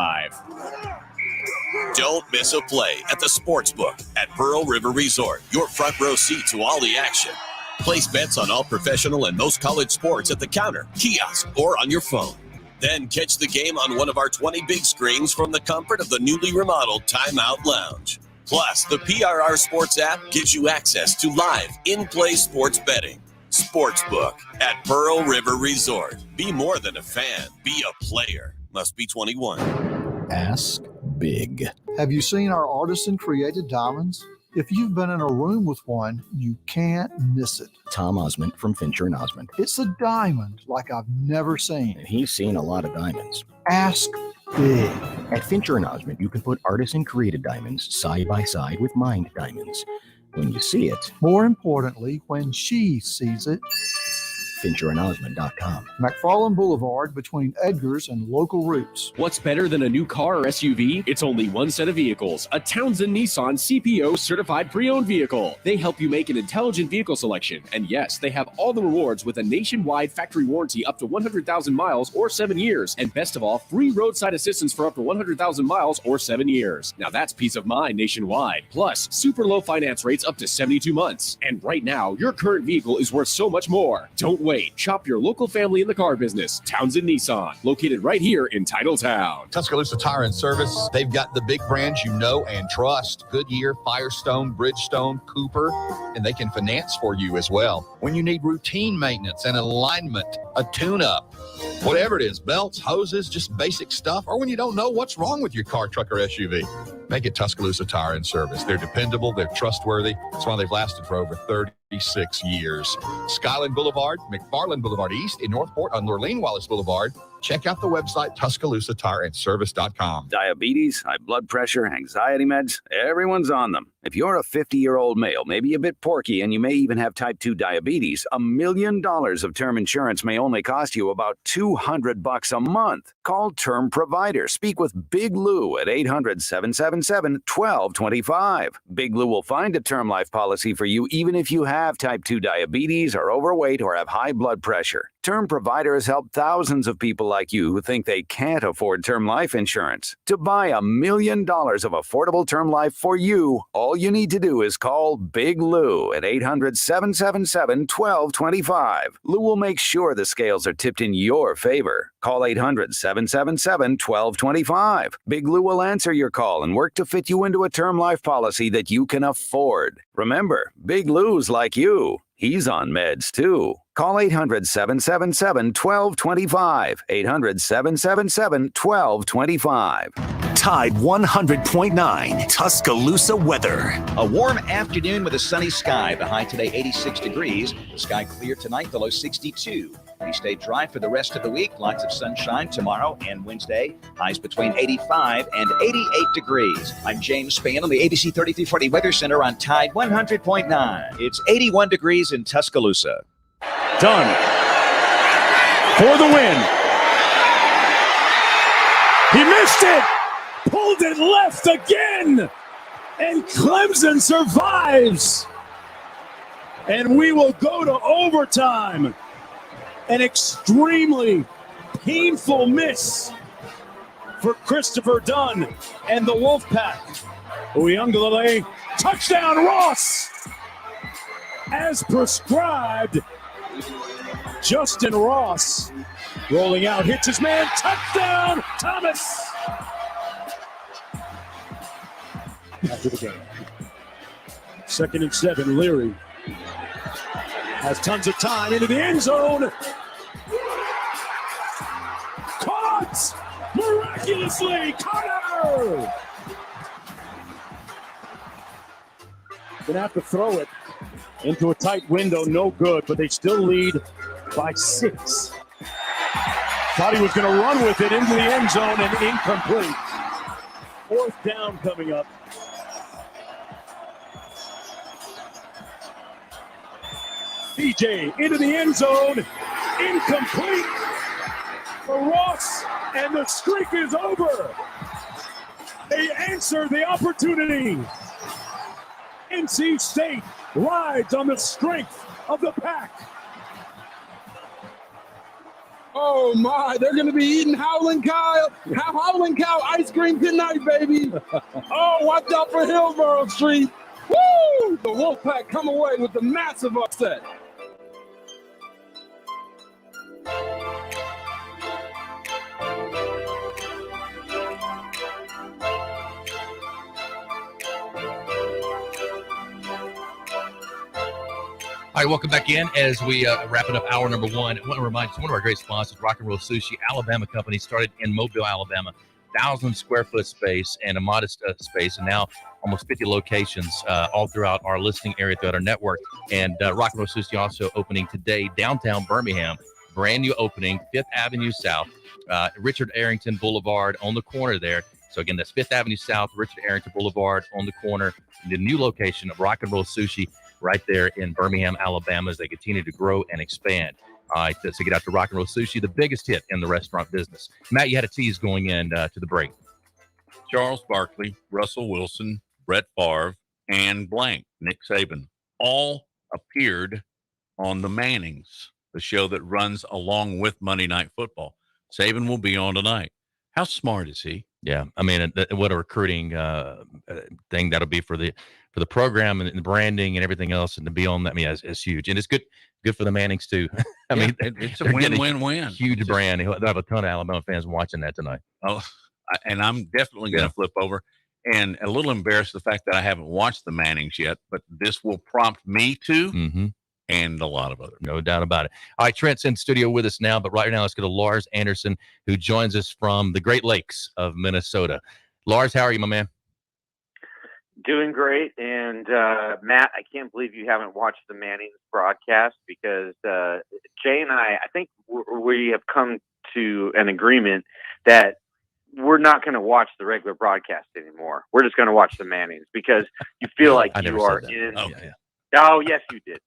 Don't miss a play at the Sportsbook at Pearl River Resort. Your front row seat to all the action. Place bets on all professional and most college sports at the counter, kiosk, or on your phone. Then catch the game on one of our 20 big screens from the comfort of the newly remodeled Timeout Lounge. Plus, the PRR Sports app gives you access to live, in-play sports betting. Sportsbook at Pearl River Resort. Be more than a fan. Be a player. Must be 21. Ask big. Have you seen our artisan-created diamonds? If you've been in a room with one, you can't miss it. Tom Osmond from Fincher and Osmond. It's a diamond like I've never seen. And he's seen a lot of diamonds. Ask big. At Fincher and Osmond, you can put artisan-created diamonds side by side with mined diamonds. When you see it, more importantly, when she sees it, FincherandOsmond.com. McFarland Boulevard between Edgar's and local routes. What's better than a new car or SUV? It's only one set of vehicles, a Townsend Nissan CPO certified pre-owned vehicle. They help you make an intelligent vehicle selection. And yes, they have all the rewards with a nationwide factory warranty up to 100,000 miles or 7 years. And best of all, free roadside assistance for up to 100,000 miles or 7 years. Now that's peace of mind nationwide. Plus, super low finance rates up to 72 months. And right now, your current vehicle is worth so much more. Don't wait. Shop your local family in the car business, Townsend Nissan, located right here in Titletown. Tuscaloosa Tire and Service. They've got the big brands you know and trust. Goodyear, Firestone, Bridgestone, Cooper, and they can finance for you as well. When you need routine maintenance and alignment, a tune-up, whatever it is, belts, hoses, just basic stuff, or when you don't know what's wrong with your car, truck, or SUV, make it Tuscaloosa Tire and Service. They're dependable, they're trustworthy. That's why they've lasted for over 36 years. Skyland Boulevard, McFarland Boulevard East in Northport on Lurleen Wallace Boulevard. Check out the website, TuscaloosaTireandService.com. Diabetes, high blood pressure, anxiety meds, everyone's on them. If you're a 50-year-old male, maybe a bit porky, and you may even have type 2 diabetes, $1 million of term insurance may only cost you about $200 a month. Call Term Provider. Speak with Big Lou at 800-777-1225. Big Lou will find a term life policy for you even if you have type 2 diabetes, are overweight, or have high blood pressure. Term Provider has helped thousands of people like you who think they can't afford term life insurance. To buy $1 million of affordable term life for you, all you need to do is call Big Lou at 800-777-1225. Lou will make sure the scales are tipped in your favor. Call 800-777-1225. Big Lou will answer your call and work to fit you into a term life policy that you can afford. Remember, Big Lou's like you. He's on meds too. Call 800-777-1225. 800-777-1225. Tide 100.9 Tuscaloosa weather. A warm afternoon with a sunny sky. The high today 86 degrees. The sky clear tonight, the low 62. We stay dry for the rest of the week. Lots of sunshine tomorrow and Wednesday. Highs between 85 and 88 degrees. I'm James Spann on the ABC 3340 Weather Center on Tide 100.9. It's 81 degrees in Tuscaloosa. Done for the win. He missed it. Pulled it left again. And Clemson survives. And we will go to overtime. An extremely painful miss for Christopher Dunn and the Wolfpack. Uyunglele, touchdown Ross! As prescribed, Justin Ross rolling out, hits his man, touchdown Thomas! After the game. 2nd and 7, Leary has tons of time into the end zone. Caught! Miraculously, Carter! Gonna have to throw it into a tight window, no good, but they still lead by 6. Thought he was gonna run with it into the end zone and incomplete. 4th down coming up. DJ into the end zone, incomplete for Ross, and the streak is over. They answer the opportunity. NC State rides on the strength of the pack. Oh my, they're going to be eating Howlin' Cow ice cream tonight, baby. Oh, watch out for Hillsborough Street. Woo! The Wolfpack come away with the massive upset. All right, welcome back in as we wrap it up hour number one. I want to remind you, one of our great sponsors, Rock and Roll Sushi, Alabama company, started in Mobile, Alabama. 1,000 square foot space and a modest space, and now almost 50 locations all throughout our listing area, throughout our network. And Rock and Roll Sushi also opening today, downtown Birmingham, brand new opening, 5th Avenue South, Richard Arrington Boulevard on the corner there. So again, that's 5th Avenue South, Richard Arrington Boulevard on the corner, the new location of Rock and Roll Sushi right there in Birmingham, Alabama, as they continue to grow and expand. All right, so get out to Rock and Roll Sushi, the biggest hit in the restaurant business. Matt, you had a tease going in to the break. Charles Barkley, Russell Wilson, Brett Favre, and Nick Saban, all appeared on the Mannings, the show that runs along with Monday Night Football. Saban will be on tonight. How smart is he? Yeah, I mean, what a recruiting thing that'll be for the program and the branding and everything else, and to be on that, I mean, it's huge, and it's good for the Mannings too. I mean, it's a win-win-win. Huge brand. They'll have a ton of Alabama fans watching that tonight. Oh, and I'm definitely going to flip over, and a little embarrassed the fact that I haven't watched the Mannings yet, but this will prompt me to, and a lot of others. No doubt about it. All right, Trent's in studio with us now, but right now let's go to Lars Anderson, who joins us from the Great Lakes of Minnesota. Lars, how are you, my man? Doing great. And Matt, I can't believe you haven't watched the Mannings broadcast, because Jay and I think we have come to an agreement that we're not going to watch the regular broadcast anymore. We're just going to watch the Mannings, because you feel like you are in. Oh, yes, you did.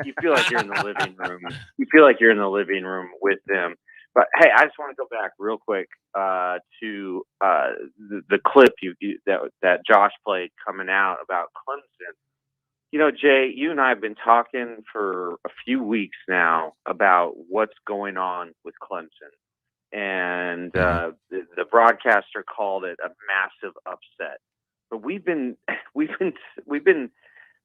You feel like you're in the living room. You feel like you're in the living room with them. But hey, I just want to go back real quick to the clip that Josh played coming out about Clemson. You know, Jay, you and I have been talking for a few weeks now about what's going on with Clemson, and the broadcaster called it a massive upset. But we've been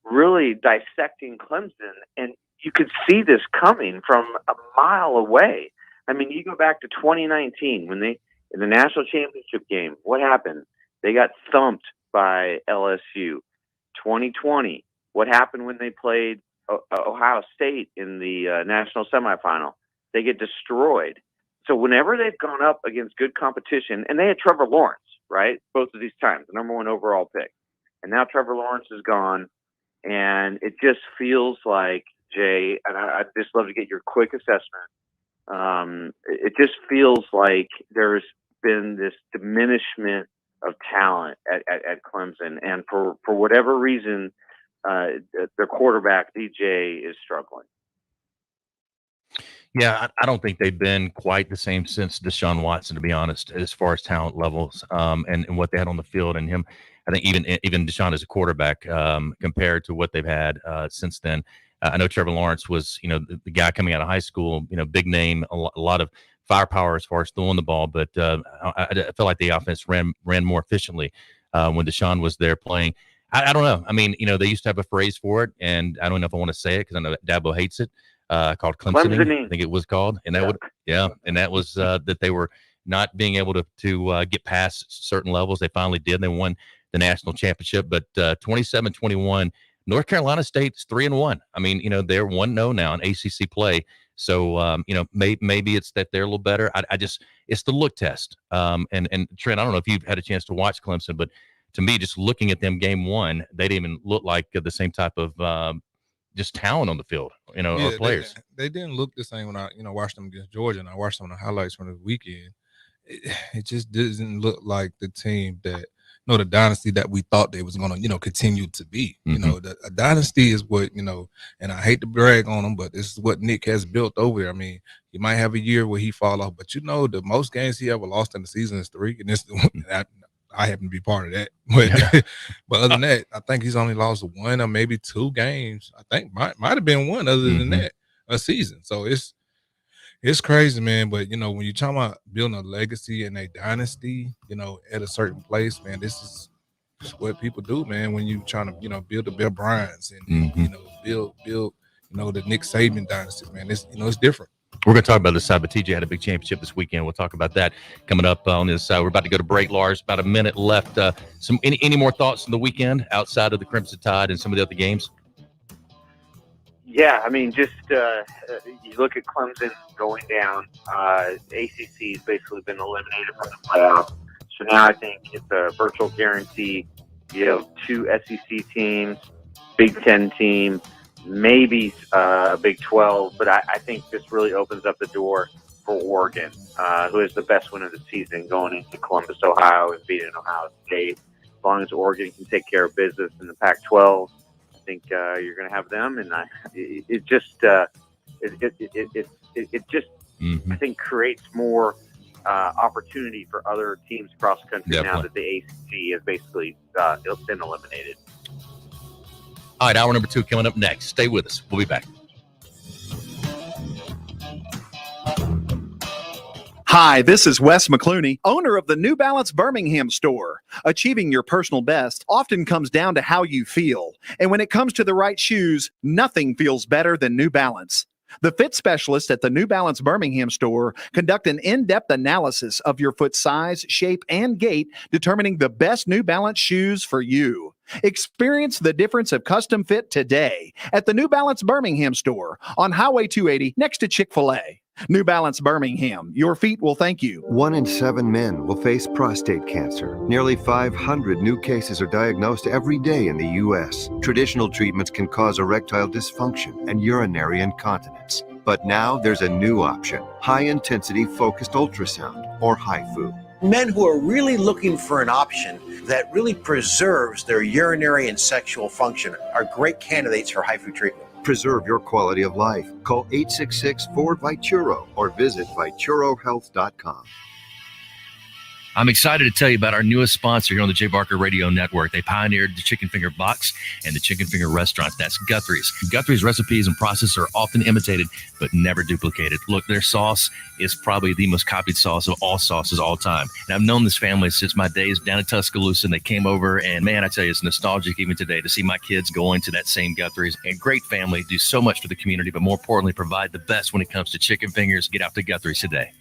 really dissecting Clemson, and you could see this coming from a mile away. I mean, you go back to 2019 when in the national championship game, what happened? They got thumped by LSU. 2020, what happened when they played Ohio State in the national semifinal? They get destroyed. So whenever they've gone up against good competition, and they had Trevor Lawrence, right? Both of these times, the number 1 overall pick. And now Trevor Lawrence is gone. And it just feels like, Jay, and I'd just love to get your quick assessment. It just feels like there's been this diminishment of talent at Clemson. And for whatever reason, their quarterback, DJ, is struggling. Yeah, I don't think they've been quite the same since Deshaun Watson, to be honest, as far as talent levels and what they had on the field. And him, I think even Deshaun as a quarterback compared to what they've had since then. I know Trevor Lawrence was, the guy coming out of high school, big name, a lot of firepower as far as throwing the ball. But I felt like the offense ran more efficiently when Deshaun was there playing. I don't know. I mean, they used to have a phrase for it, and I don't know if I want to say it because I know that Dabo hates it. Called Clemsoning, I think it was called, and that and that was that they were not being able to get past certain levels. They finally did. They won the national championship, but 27-21, North Carolina State's 3-1. I mean, they're 1-0 now in ACC play. So maybe it's that they're a little better. It's the look test. And Trent, I don't know if you've had a chance to watch Clemson, but to me, just looking at them game one, they didn't even look like the same type of just talent on the field, or players. They didn't look the same when I, watched them against Georgia, and I watched some of the highlights from the weekend. It just doesn't look like the team that, the dynasty that we thought they was going to, continue to be. A dynasty is what, and I hate to brag on them, but this is what Nick has built over there. I mean, he might have a year where he fall off, but the most games he ever lost in the season is 3, and this I happen to be part of that. But but other than that, I think he's only lost 1 or maybe 2 games. I think might have been 1 other than that a season. So it's crazy, man. But when you're talking about building a legacy and a dynasty, at a certain place, man, this is what people do, man. When you're trying to, build the Bill Bryants and build the Nick Saban dynasty, man. It's it's different. We're going to talk about this side, but TJ had a big championship this weekend. We'll talk about that coming up on this side. We're about to go to break, Lars. About a minute left. Any more thoughts on the weekend outside of the Crimson Tide and some of the other games? Yeah, I mean, just you look at Clemson going down. ACC has basically been eliminated from the playoffs. So now I think it's a virtual guarantee. You know, 2 SEC teams, Big Ten team, maybe a Big 12. But I think this really opens up the door for Oregon, who has the best win of the season going into Columbus, Ohio, and beating Ohio State. As long as Oregon can take care of business in the Pac-12, I think you're going to have them, and it just I think creates more opportunity for other teams across the country. Definitely. Now that the ACC has basically been eliminated. All right, hour number 2 coming up next. Stay with us. We'll be back. Hi, this is Wes McClooney, owner of the New Balance Birmingham store. Achieving your personal best often comes down to how you feel. And when it comes to the right shoes, nothing feels better than New Balance. The fit specialists at the New Balance Birmingham store conduct an in-depth analysis of your foot size, shape, and gait, determining the best New Balance shoes for you. Experience the difference of custom fit today at the New Balance Birmingham store on Highway 280 next to Chick-fil-A. New Balance Birmingham, your feet will thank you. 1 in 7 men will face prostate cancer. Nearly 500 new cases are diagnosed every day in the U.S. Traditional treatments can cause erectile dysfunction and urinary incontinence. But now there's a new option, high-intensity focused ultrasound, or HIFU. Men who are really looking for an option that really preserves their urinary and sexual function are great candidates for HIFU treatment. Preserve your quality of life. Call 866-4-VITURO or visit VituroHealth.com. I'm excited to tell you about our newest sponsor here on the Jay Barker Radio Network. They pioneered the chicken finger box and the chicken finger restaurant. That's Guthrie's. Guthrie's recipes and process are often imitated, but never duplicated. Look, their sauce is probably the most copied sauce of all sauces all time. And I've known this family since my days down in Tuscaloosa, and they came over, and man, I tell you, it's nostalgic even today to see my kids going to that same Guthrie's. And great family, do so much for the community, but more importantly, provide the best when it comes to chicken fingers. Get out to Guthrie's today.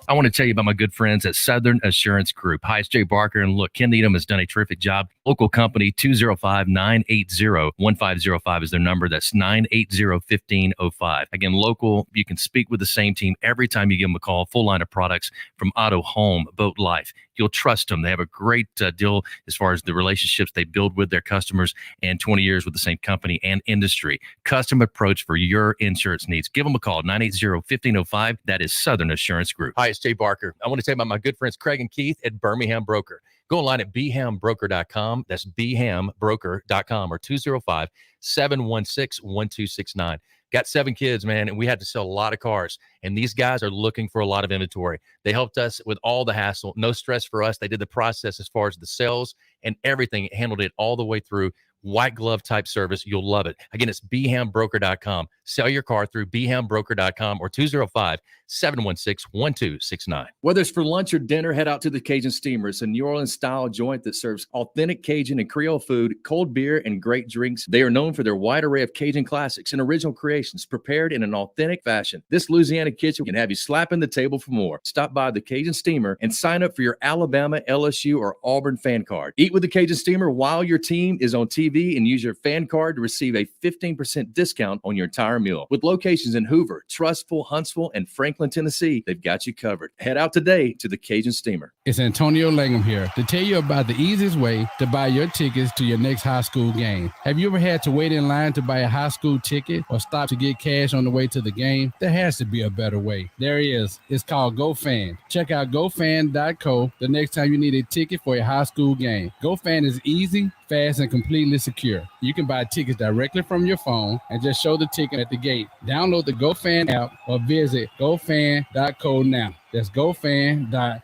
I want to tell you about my good friends at Southern Assurance Group. Hi, it's Jay Barker, and look, Ken Needham has done a terrific job. Local company, 205-980-1505 is their number. That's 980-1505. Again, local, you can speak with the same team every time you give them a call. Full line of products from auto, home, boat, life. You'll trust them. They have a great deal as far as the relationships they build with their customers, and 20 years with the same company and industry. Custom approach for your insurance needs. Give them a call, 980-1505. That is Southern Assurance Group. Hi, it's Jay Barker. I want to tell you about my good friends Craig and Keith at Birmingham Broker. Go online at bhambroker.com. That's bhambroker.com or 205-716-1269. Got 7 kids, man, and we had to sell a lot of cars. And these guys are looking for a lot of inventory. They helped us with all the hassle. No stress for us. They did the process as far as the sales and everything. Handled it all the way through. White glove type service. You'll love it. Again, it's bhambroker.com. Sell your car through bhambroker.com or 205-716-1269. Whether it's for lunch or dinner, head out to the Cajun Steamer. It's a New Orleans style joint that serves authentic Cajun and Creole food, cold beer, and great drinks. They are known for their wide array of Cajun classics and original creations prepared in an authentic fashion. This Louisiana kitchen can have you slapping the table for more. Stop by the Cajun Steamer and sign up for your Alabama, LSU, or Auburn fan card. Eat with the Cajun Steamer while your team is on TV and use your fan card to receive a 15% discount on your entire meal. With locations in Hoover, Trustful, Huntsville, and Franklin, Tennessee, they've got you covered. Head out today to the Cajun Steamer. It's Antonio Langham here to tell you about the easiest way to buy your tickets to your next high school game. Have you ever had to wait in line to buy a high school ticket or stop to get cash on the way to the game? There has to be a better way. There is. It's called GoFan. Check out GoFan.co the next time you need a ticket for a high school game. GoFan is easy, fast, and completely secure. You can buy tickets directly from your phone and just show the ticket at the gate. Download the GoFan app or visit gofan.co now. That's GoFan.C.O.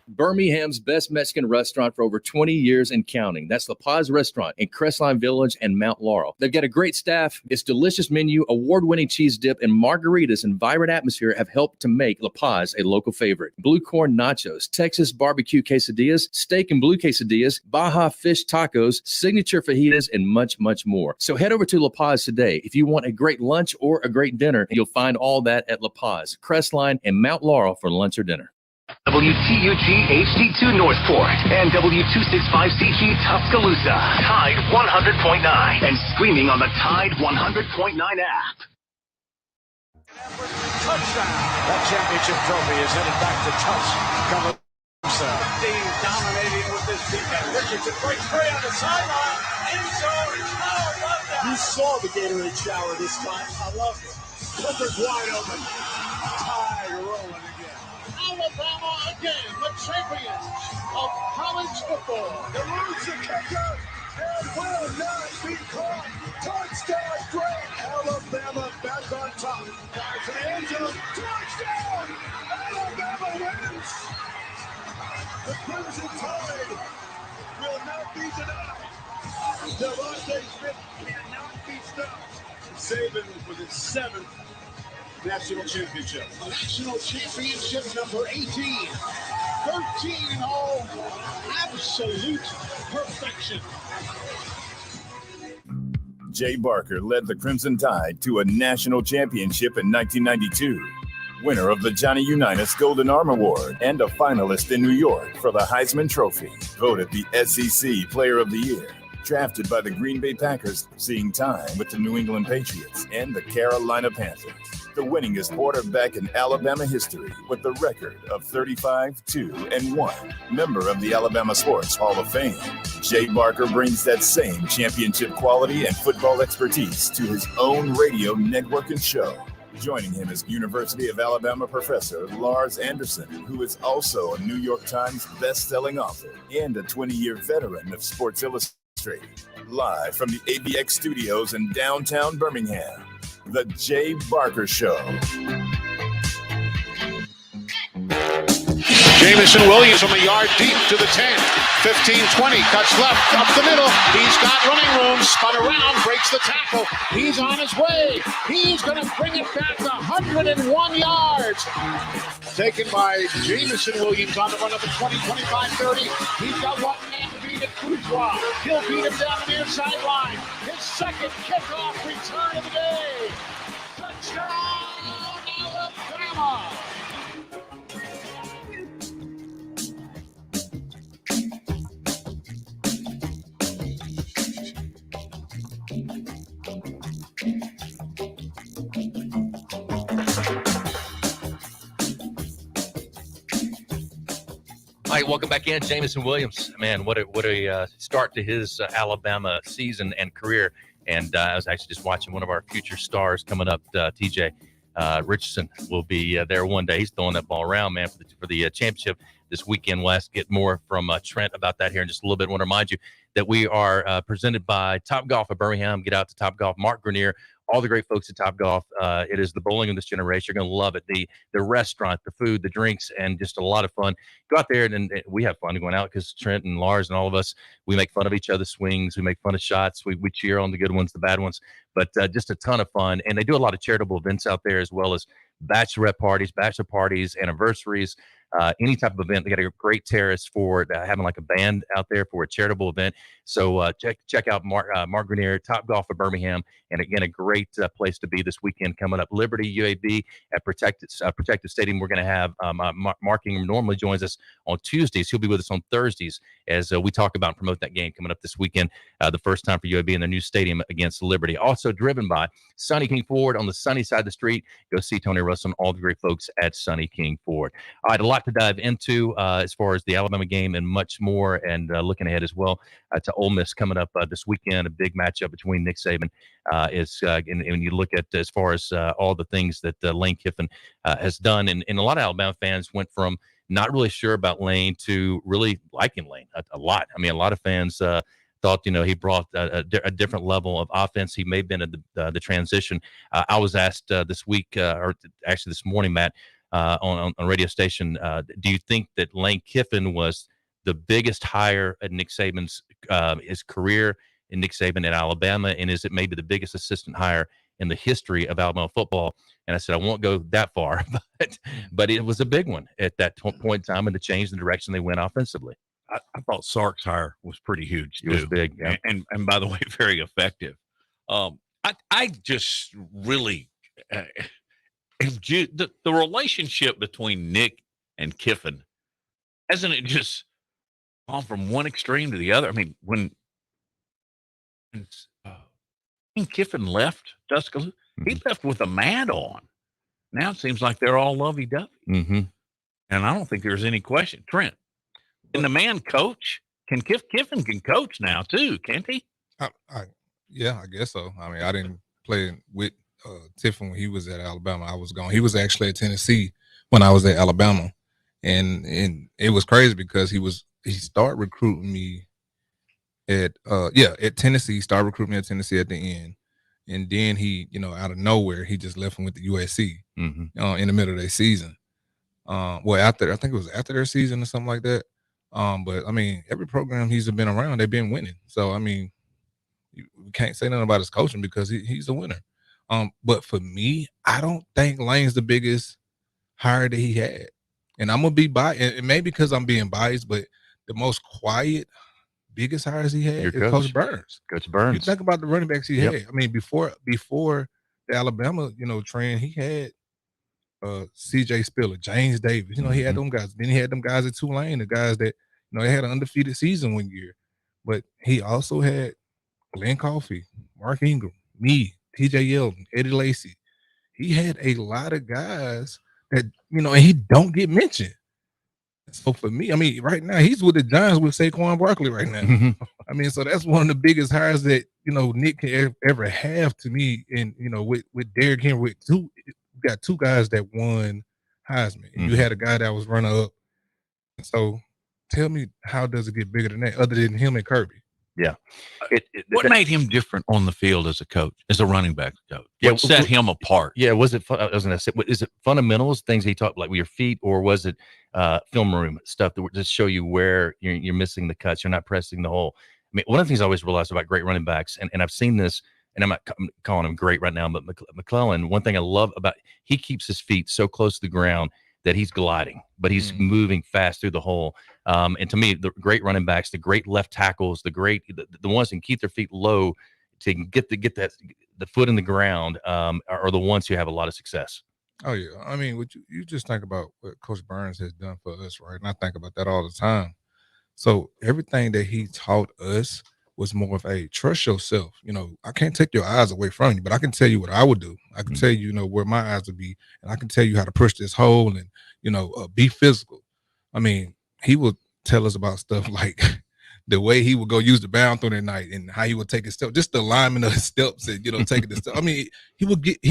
Birmingham's best Mexican restaurant for over 20 years and counting. That's La Paz Restaurant in Crestline Village and Mount Laurel. They've got a great staff. Its delicious menu, award-winning cheese dip, and margaritas and vibrant atmosphere have helped to make La Paz a local favorite. Blue corn nachos, Texas barbecue quesadillas, steak and blue quesadillas, Baja fish tacos, signature fajitas, and much, much more. So head over to La Paz today. If you want a great lunch or a great dinner, you'll find all that at La Paz, Crestline, and Mount Laurel for lunch or dinner. WTUG HD2 Northport and W265CG Tuscaloosa. Tide 100.9 and streaming on the Tide 100.9 app. Touchdown. That championship trophy is headed back to Tuscaloosa. Dean dominating with this defense. Richardson breaks free on the sideline. End zone. Oh, love that. You saw the Gatorade shower this time. I love it. Clippers wide open. Tide rolling again. Alabama again, the champions of college football. The roots are kicker and will not be caught. Touchdown, great. Alabama back on top. Fires to the end zone. Touchdown! Alabama wins. The Crimson Tide will not be denied. Devontae Smith cannot be stopped. Saban with his 7th national championship. National championship number 18. 13-0. Absolute perfection. Jay Barker led the Crimson Tide to a national championship in 1992. Winner of the Johnny Unitas Golden Arm Award and a finalist in New York for the Heisman Trophy. Voted the SEC Player of the Year. Drafted by the Green Bay Packers, seeing time with the New England Patriots and the Carolina Panthers. The winningest quarterback in Alabama history with the record of 35-2-1. Member of the Alabama Sports Hall of Fame. Jay Barker brings that same championship quality and football expertise to his own radio network and show. Joining him is University of Alabama professor Lars Anderson, who is also a New York Times best-selling author and a 20-year veteran of Sports Illustrated. Live from the ABX studios in downtown Birmingham, The Jay Barker Show. Jamison Williams from a yard deep to the 10. 15-20, cuts left, up the middle. He's got running room, spun around, breaks the tackle. He's on his way. He's going to bring it back 101 yards. Taken by Jamison Williams on the run of the 20, 25, 30. He's got one man to beat at Bourgeois. He'll beat him down the near sideline. His second kickoff return of the day. Touchdown, Alabama. All right, welcome back in, Jamison Williams. Man, what a start to his Alabama season and career. And I was actually just watching one of our future stars coming up, TJ Richardson will be there one day. He's throwing that ball around, man, for the championship this weekend. We'll get more from Trent about that here in just a little bit. I want to remind you that we are presented by Topgolf of Birmingham. Get out to Topgolf, Mark Grenier, all the great folks at Topgolf. It is the bowling of this generation. You're going to love it. The restaurant, the food, the drinks, and just a lot of fun. Go out there, and we have fun going out because Trent and Lars and all of us, we make fun of each other's swings. We make fun of shots. We cheer on the good ones, the bad ones, but just a ton of fun. And they do a lot of charitable events out there, as well as bachelor parties, anniversaries, any type of event. They got a great terrace for having like a band out there for a charitable event. So check out Mark Grenier, Topgolf of Birmingham, and again, a great place to be this weekend coming up. Liberty UAB at Protective Stadium. We're going to have Mark Ingram normally joins us on Tuesdays. He'll be with us on Thursdays as we talk about and promote that game coming up this weekend. The first time for UAB in their new stadium against Liberty. Also driven by Sonny King Ford on the sunny side of the street. Go see Tony Russell and all the great folks at Sonny King Ford. All right, a lot to dive into as far as the Alabama game and much more, and looking ahead as well to Ole Miss coming up this weekend. A big matchup between Nick Saban and when you look at as far as all the things that Lane Kiffin has done, and a lot of Alabama fans went from not really sure about Lane to really liking Lane a lot. I mean, a lot of fans thought, he brought a different level of offense. He may have been in the transition. I was asked this week, or actually this morning, Matt, on a radio station, do you think that Lane Kiffin was the biggest hire at Nick Saban's his career in Nick Saban at Alabama, and is it maybe the biggest assistant hire in the history of Alabama football? And I said, I won't go that far, but it was a big one at that point in time, and to change the direction they went offensively. I thought Sark's hire was pretty huge. It was big, yeah. and by the way, very effective. I just really the relationship between Nick and Kiffin Hasn't it just gone from one extreme to the other? I mean, when Kiffin left Tuscaloosa, he left with a mat on. Now it seems like they're all lovey-dovey. Mm-hmm. And I don't think there's any question. Trent, can the man coach? Kiffin can coach now too, can't he? Yeah, I guess so. I mean, I didn't play with Tiffin when he was at Alabama. I was gone. He was actually at Tennessee when I was at Alabama, and it was crazy because he started recruiting me at Tennessee. He started recruiting me at Tennessee at the end, and then he, out of nowhere, he just left and went to USC in the middle of their season. I think it was after their season or something like that. But I mean, every program he's been around, they've been winning. So I mean, we can't say nothing about his coaching because he's a winner. But for me, I don't think Lane's the biggest hire that he had. And I'm gonna be biased, and maybe because I'm being biased, but the most quiet, biggest hires he had is Coach Burns. Coach Burns. You think about the running backs he had. I mean, before the Alabama, trend, he had CJ Spiller, James Davis. He had them guys. Then he had them guys at Tulane, the guys that they had an undefeated season one year. But he also had Glenn Coffey, Mark Ingram, me, TJ Yeldon, Eddie Lacy. He had a lot of guys that, and he don't get mentioned. So for me, I mean, right now he's with the Giants with Saquon Barkley right now. I mean, so that's one of the biggest hires that, Nick can ever have to me. And, with Derrick Henry, you got two guys that won Heisman. And you had a guy that was runner up. So tell me, how does it get bigger than that other than him and Kirby? Yeah. What made him different on the field as a coach, as a running back coach? What set him apart? Yeah, was it fun? I was going to say, is it fundamentals, things he taught, like with your feet, or was it film room stuff that would just show you where you're missing the cuts, you're not pressing the hole? I mean, one of the things I always realized about great running backs, and I've seen this, and I'm not calling him great right now, but McClellan, one thing I love about, he keeps his feet so close to the ground that he's gliding, but he's moving fast through the hole. And to me, the great running backs, the great left tackles, the ones that can keep their feet low to get the foot in the ground are the ones who have a lot of success. Oh yeah, I mean, you just think about what Coach Burns has done for us, right? And I think about that all the time. So everything that he taught us was more of a trust yourself. I can't take your eyes away from you, but I can tell you what I would do. I can tell you, where my eyes would be, and I can tell you how to push this hole and, be physical. I mean, he would tell us about stuff like the way he would go use the bathroom at night and how he would take his step, just the alignment of his steps and, taking the step. I mean, he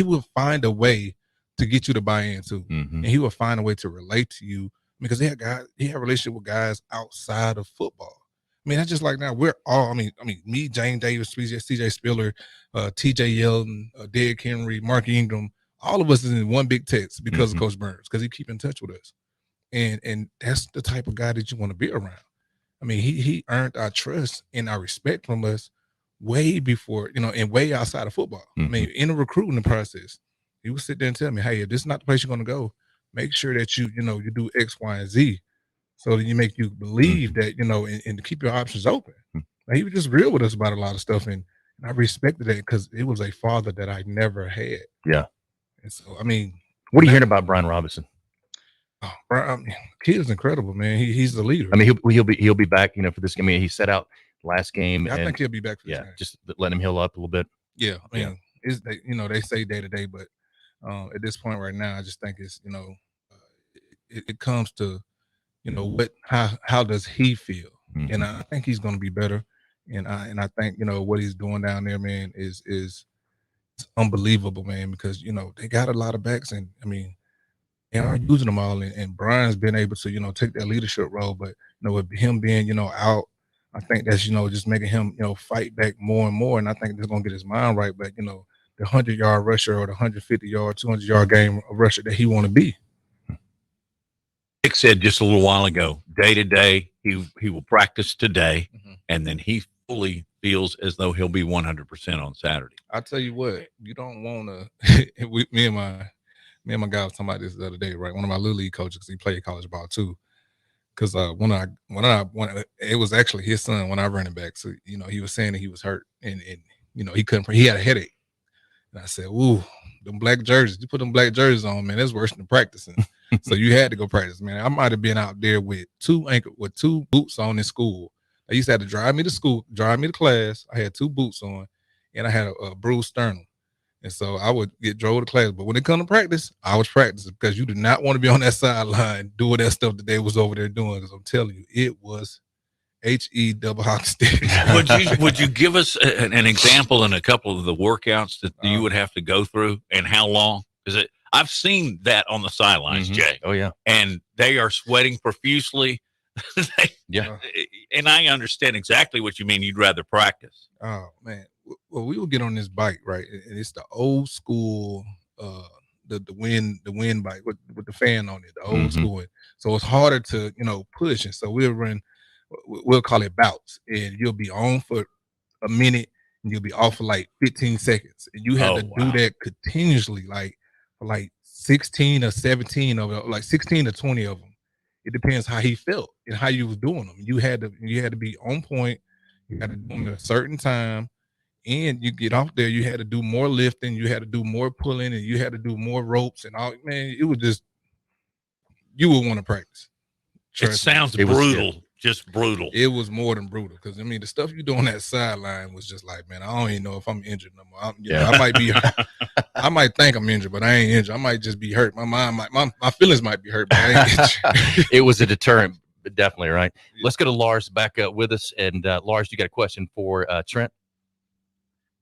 would find a way to get you to buy in too. And he would find a way to relate to you because he had a relationship with guys outside of football. I mean, that's just like now we're all, me, James Davis, CJ Spiller, TJ Yeldon, Derrick Henry, Mark Ingram, all of us is in one big text because of Coach Burns, because he keep in touch with us. And that's the type of guy that you want to be around. I mean, he earned our trust and our respect from us way before, and way outside of football. I mean, in the recruiting process, he would sit there and tell me, hey, if this is not the place you're going to go, make sure that you do X, Y, and Z. So that you make you believe that, and to keep your options open. Like, he was just real with us about a lot of stuff. And I respected that because it was a father that I never had. Yeah. And so, I mean. What are you hearing about Brian Robinson? Oh, Brian, kid is incredible, man. He's the leader. I mean, he'll be back, for this. I mean, he set out last game. I think he'll be back for this game. Just let him heal up a little bit. Yeah. I mean, they say day to day, but at this point right now, I just think it's, it comes to, how does he feel? And I think he's going to be better. And I think, what he's doing down there, man, is unbelievable, man, because, they got a lot of backs and I mean, they aren't using them all. And Brian's been able to, take that leadership role, but, with him being, out, I think that's, just making him, fight back more and more. And I think that's going to get his mind right. But, the 100-yard rusher or the 150-yard, 200-yard game rusher that he want to be. Nick said just a little while ago, day to day, he will practice today, and then he fully feels as though he'll be 100% on Saturday. I tell you what, you don't want to. Me and my guy was talking about this the other day, right? One of my little league coaches, he played college ball too. Because when it was actually his son when I ran it back, so he was saying that he was hurt and he couldn't. He had a headache, and I said, "Ooh, them black jerseys! You put them black jerseys on, man. That's worse than practicing." So you had to go practice, man. I might have been out there with two boots on in school. I used to have to drive me to school, drive me to class. I had 2 boots on, and I had a bruised sternum. And so I would get drove to class. But when it come to practice, I was practicing because you did not want to be on that sideline doing that stuff that they was over there doing. Because I'm telling you, it was double hockey stick. Would you give us an example in a couple of the workouts that you would have to go through, and how long? Because I've seen that on the sidelines, Jay. Oh yeah, and they are sweating profusely. Yeah, and I understand exactly what you mean. You'd rather practice. Oh man, well, we would get on this bike, right? And it's the old school, the wind bike with the fan on it, the old school one. So it's harder to push, and so we'll call it bouts, and you'll be on for a minute and you'll be off for like 15 seconds, and you have to do that continuously, for 16 or 17 of them, like 16 to 20 of them. It depends how he felt and how you was doing them. You had to be on point. You had to do them at a certain time, and you get off there. You had to do more lifting. You had to do more pulling, and you had to do more ropes and all. Man, it was just, you would want to practice. It sounds brutal, just brutal. It was more than brutal, because I mean the stuff you do on that sideline was just like, man, I don't even know if I'm injured no more. I might be, I might think I'm injured, but I ain't injured. I might just be hurt. My mind, my feelings might be hurt, but I ain't injured. It was a deterrent. Definitely right. Let's go to Lars back with us. And Lars, you got a question for Trent?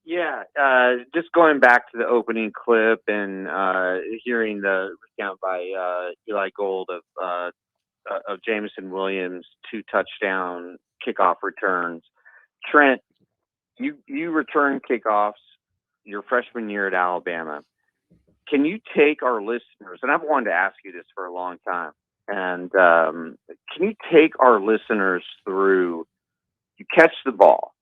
Yeah, just going back to the opening clip and hearing the recount by Eli Gold of Jameson Williams' 2 touchdown kickoff returns. Trent, you return kickoffs your freshman year at Alabama. Can you take our listeners, and I've wanted to ask you this for a long time, and can you take our listeners through, you catch the ball,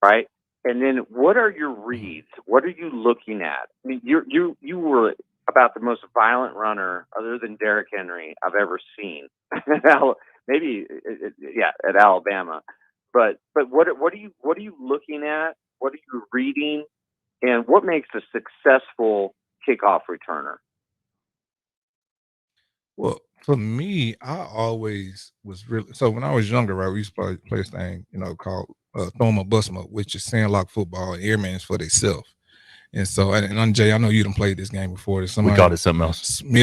right? And then what are your reads? What are you looking at? I mean, you were about the most violent runner other than Derrick Henry I've ever seen. Maybe, at Alabama. But what are you looking at? What are you reading? And what makes a successful kickoff returner? Well, for me, I always was really, so when I was younger, right, we used to play this thing, called throw 'em or bust 'em up, which is sandlock football, and airman's for themselves. And so, and Jay, I know you done played this game before. We called it something else. Something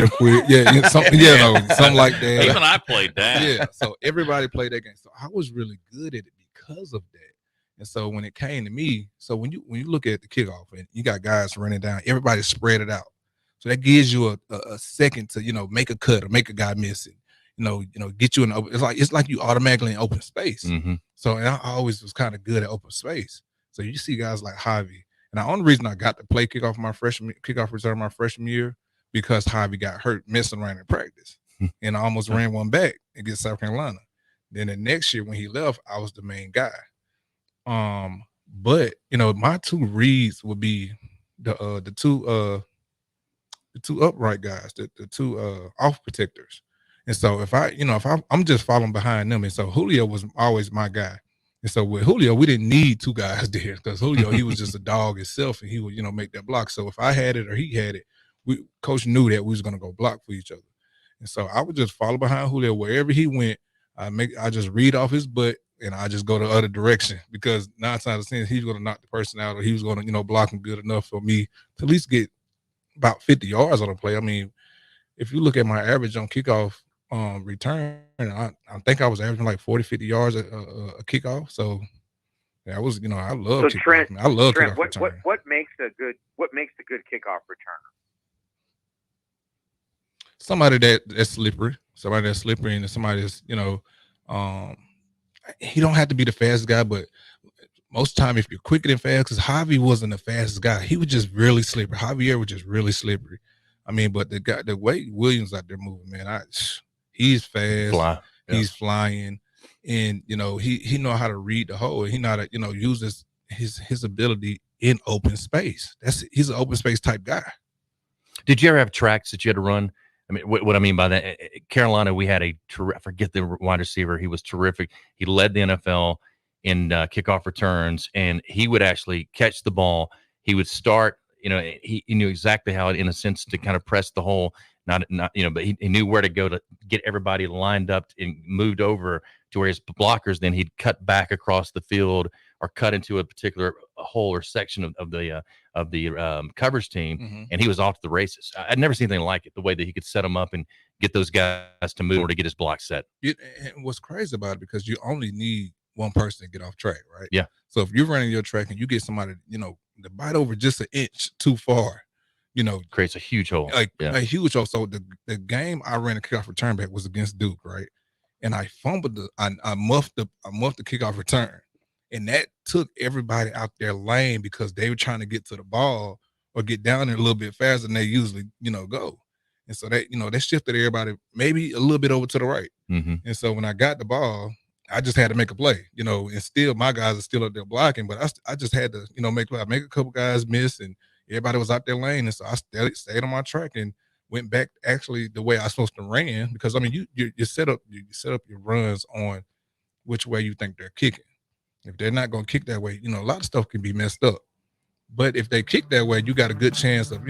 like that. Even I played that. Yeah, so everybody played that game. So I was really good at it because of that. And so when it came to me, so when you look at the kickoff and you got guys running down, everybody spread it out. So that gives you a second to make a cut or make a guy miss it. Get you in open. It's like you automatically in open space. So and I always was kind of good at open space. So you see guys like Javi. And the only reason I got to play kickoff return my freshman year, because Javi got hurt messing around in practice. And I almost ran one back against South Carolina. Then the next year when he left, I was the main guy. But my 2 reads would be the two upright guys, the 2 off protectors. And so if I'm just following behind them, and so Julio was always my guy. And so with Julio, we didn't need 2 guys there, because Julio, he was just a dog himself, and he would make that block. So if I had it or he had it, coach knew that we was gonna go block for each other. And so I would just follow behind Julio wherever he went. I just read off his butt, and I just go the other direction, because 9 times out of 10 he's gonna knock the person out, or he was gonna block him good enough for me to at least get about 50 yards on a play. I mean, if you look at my average on kickoff return, I think I was averaging like 40, 50 yards a kickoff. So yeah, I was, I love kickoff. Trent, I love Trent, kickoff what makes a good kickoff returner? Somebody that's slippery, and somebody that's, he don't have to be the fastest guy, but most of the time, if you're quicker than fast, because Javi wasn't the fastest guy, he was just really slippery. Javier was just really slippery. I mean, but the way Williams out there moving, man, he's fast. He's flying, and he know how to read the hole. He know how to use his ability in open space. He's an open space type guy. Did you ever have tracks that you had to run? I mean, what I mean by that, Carolina, we had I forget the wide receiver. He was terrific. He led the NFL in kickoff returns, and he would actually catch the ball. He would start, he knew exactly how, in a sense, to kind of press the hole, not but he knew where to go to get everybody lined up and moved over to where his blockers. Then he'd cut back across the field or cut into a particular hole or section of the coverage team, and he was off to the races. I'd never seen anything like it. The way that he could set them up and get those guys to move or to get his block set. And what's crazy about it, because you only need one person to get off track, right? Yeah. So if you're running your track and you get somebody, to bite over just an inch too far, creates a huge hole. A huge hole. So the game I ran a kickoff return back was against Duke, right? And I fumbled I muffed the kickoff return. And that took everybody out their lane because they were trying to get to the ball or get down there a little bit faster than they usually, go. And so that, that shifted everybody maybe a little bit over to the right. And so when I got the ball, I just had to make a play, and still my guys are still up there blocking, but I just had to, make a couple guys miss, and everybody was out their lane. And so I stayed on my track and went back actually the way I was supposed to run, because I mean, you set up your runs on which way you think they're kicking. If they're not going to kick that way, a lot of stuff can be messed up. But if they kick that way, you got a good chance of,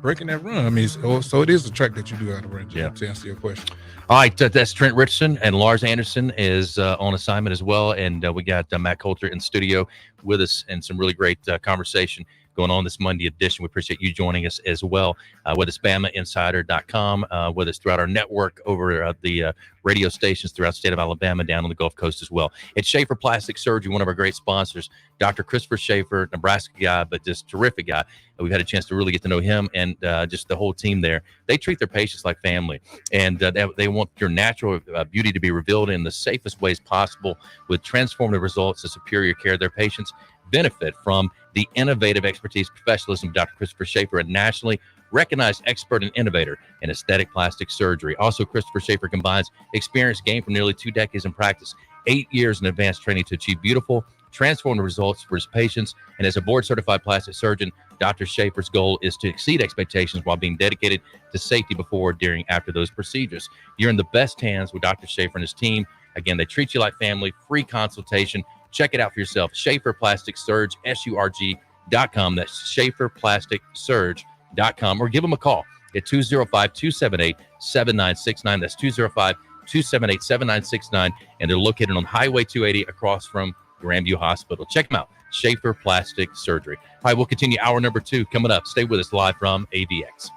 breaking that run. I mean, so it is a track that you do got to run, to answer your question. All right, that's Trent Richardson, and Lars Anderson is on assignment as well. And we got Matt Coulter in studio with us, and some really great conversation going on this Monday edition. We appreciate you joining us as well. Whether it's BamaInsider.com, whether it's throughout our network over the radio stations throughout the state of Alabama, down on the Gulf Coast as well. It's Schaefer Plastic Surgery, one of our great sponsors, Dr. Christopher Schaefer, Nebraska guy, but just terrific guy. We've had a chance to really get to know him and just the whole team there. They treat their patients like family, and they want your natural beauty to be revealed in the safest ways possible with transformative results and superior care. Their patients benefit from the innovative expertise, professionalism of Dr. Christopher Schaefer, a nationally recognized expert and innovator in aesthetic plastic surgery. Also, Christopher Schaefer combines experience gained from nearly 2 decades in practice, 8 years in advanced training to achieve beautiful, transformative results for his patients. And as a board-certified plastic surgeon, Dr. Schaefer's goal is to exceed expectations while being dedicated to safety before, during, after those procedures. You're in the best hands with Dr. Schaefer and his team. Again, they treat you like family, free consultation. Check it out for yourself. Schaefer Plastic Surge, SURG.com. That's SchaeferPlasticSurge.com. Or give them a call at 205-278-7969. That's 205-278-7969. And they're located on Highway 280 across from Grandview Hospital. Check them out. Schaefer Plastic Surgery. All right, we'll continue hour number 2 coming up. Stay with us live from AVX.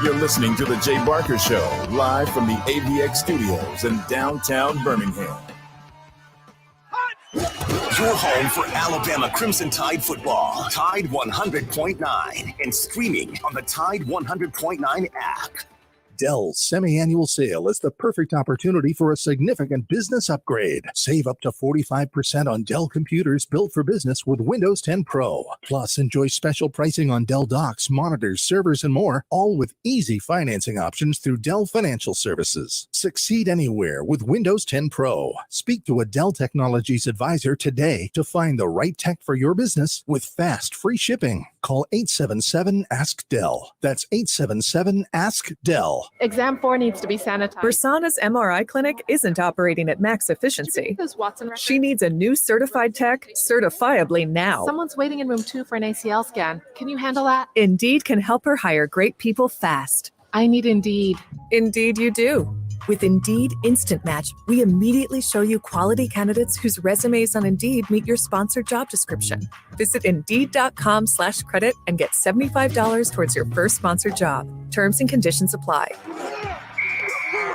You're listening to The Jay Barker Show, live from the AVX studios in downtown Birmingham. Your home for Alabama Crimson Tide football. Tide 100.9 and streaming on the Tide 100.9 app. Dell's semi-annual sale is the perfect opportunity for a significant business upgrade. Save up to 45% on Dell computers built for business with Windows 10 Pro. Plus, enjoy special pricing on Dell docks, monitors, servers, and more, all with easy financing options through Dell Financial Services. Succeed anywhere with Windows 10 Pro. Speak to a Dell Technologies advisor today to find the right tech for your business with fast, free shipping. Call 877-ASK-DELL. That's 877-ASK-DELL. Exam 4 needs to be sanitized. Bersana's MRI clinic isn't operating at max efficiency. She needs a new certified tech certifiably now. Someone's waiting in room 2 for an ACL scan. Can you handle that? Indeed can help her hire great people fast. I need Indeed. Indeed you do. With Indeed Instant Match, we immediately show you quality candidates whose resumes on Indeed meet your sponsored job description. Visit Indeed.com/credit and get $75 towards your first sponsored job. Terms and conditions apply.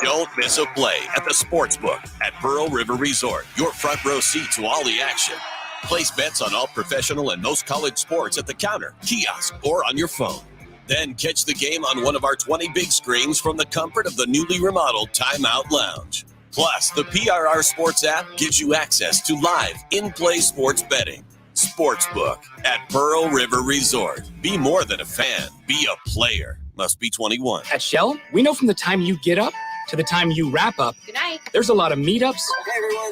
Don't miss a play at the Sportsbook at Pearl River Resort. Your front row seat to all the action. Place bets on all professional and most college sports at the counter, kiosk, or on your phone. Then catch the game on one of our 20 big screens from the comfort of the newly remodeled Timeout Lounge. Plus, the PRR Sports app gives you access to live, in-play sports betting. Sportsbook at Pearl River Resort. Be more than a fan. Be a player. Must be 21. At Shell, we know from the time you get up to the time you wrap up, Good night. There's a lot of meetups,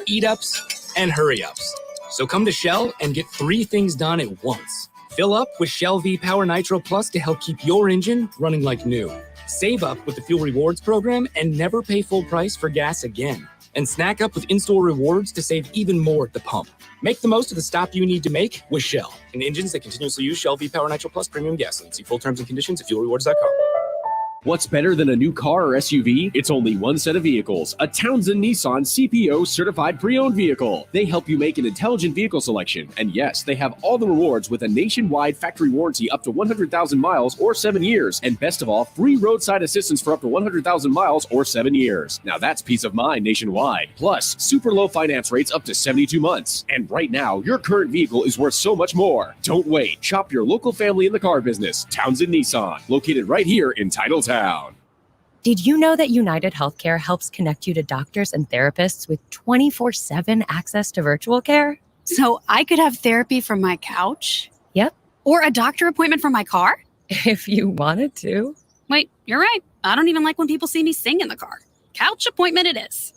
eat-ups, and hurry-ups. So come to Shell and get 3 things done at once. Fill up with Shell V-Power Nitro Plus to help keep your engine running like new. Save up with the Fuel Rewards program and never pay full price for gas again. and snack up with in-store rewards to save even more at the pump. Make the most of the stop you need to make with Shell and engines that continuously use Shell V-Power Nitro Plus Premium Gasoline. See full terms and conditions at fuelrewards.com. What's better than a new car or SUV? It's only one set of vehicles, a Townsend Nissan CPO certified pre-owned vehicle. They help you make an intelligent vehicle selection. And yes, they have all the rewards with a nationwide factory warranty up to 100,000 miles or 7 years. And best of all, free roadside assistance for up to 100,000 miles or 7 years. Now that's peace of mind nationwide. Plus, super low finance rates up to 72 months. And right now, your current vehicle is worth so much more. Don't wait. Shop your local family in the car business, Townsend Nissan, located right here in Title Town. Did you know that United Healthcare helps connect you to doctors and therapists with 24/7 access to virtual care? So I could have therapy from my couch? Yep. Or a doctor appointment from my car? If you wanted to. Wait, you're right. I don't even like when people see me sing in the car. Couch appointment it is.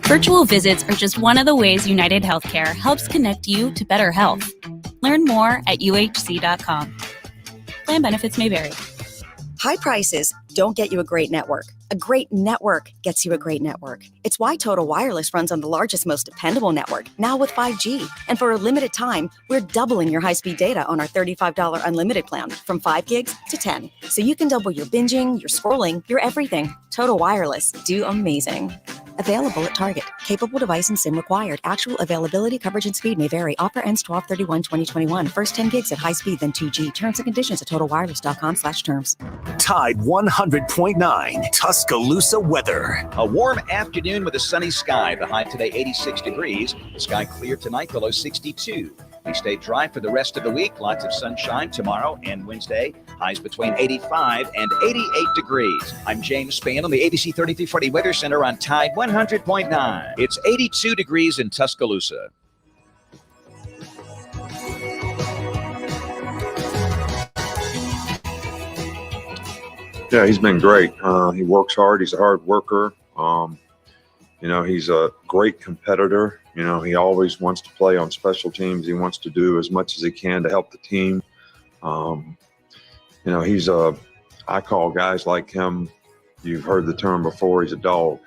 Virtual visits are just one of the ways United Healthcare helps connect you to better health. Learn more at uhc.com. Plan benefits may vary. High prices don't get you a great network. A great network gets you a great network. It's why Total Wireless runs on the largest, most dependable network, now with 5G. And for a limited time, we're doubling your high-speed data on our $35 unlimited plan from 5 gigs to 10. So you can double your binging, your scrolling, your everything. Total Wireless. Do amazing. Available at Target. Capable device and SIM required. Actual availability, coverage, and speed may vary. Offer ends 12/31/2021. First 10 gigs at high speed, then 2G. Terms and conditions at totalwireless.com/terms. Tide 100.9 Tuscaloosa weather. A warm afternoon with a sunny sky. The high today 86 degrees. The sky clear tonight, the low 62. We stay dry for the rest of the week. Lots of sunshine tomorrow and Wednesday. Highs between 85 and 88 degrees. I'm James Spann on the ABC 3340 Weather Center on Tide 100.9. It's 82 degrees in Tuscaloosa. Yeah, he's been great. He works hard. He's a hard worker. He's a great competitor. He always wants to play on special teams. He wants to do as much as he can to help the team. I call guys like him, you've heard the term before, he's a dog.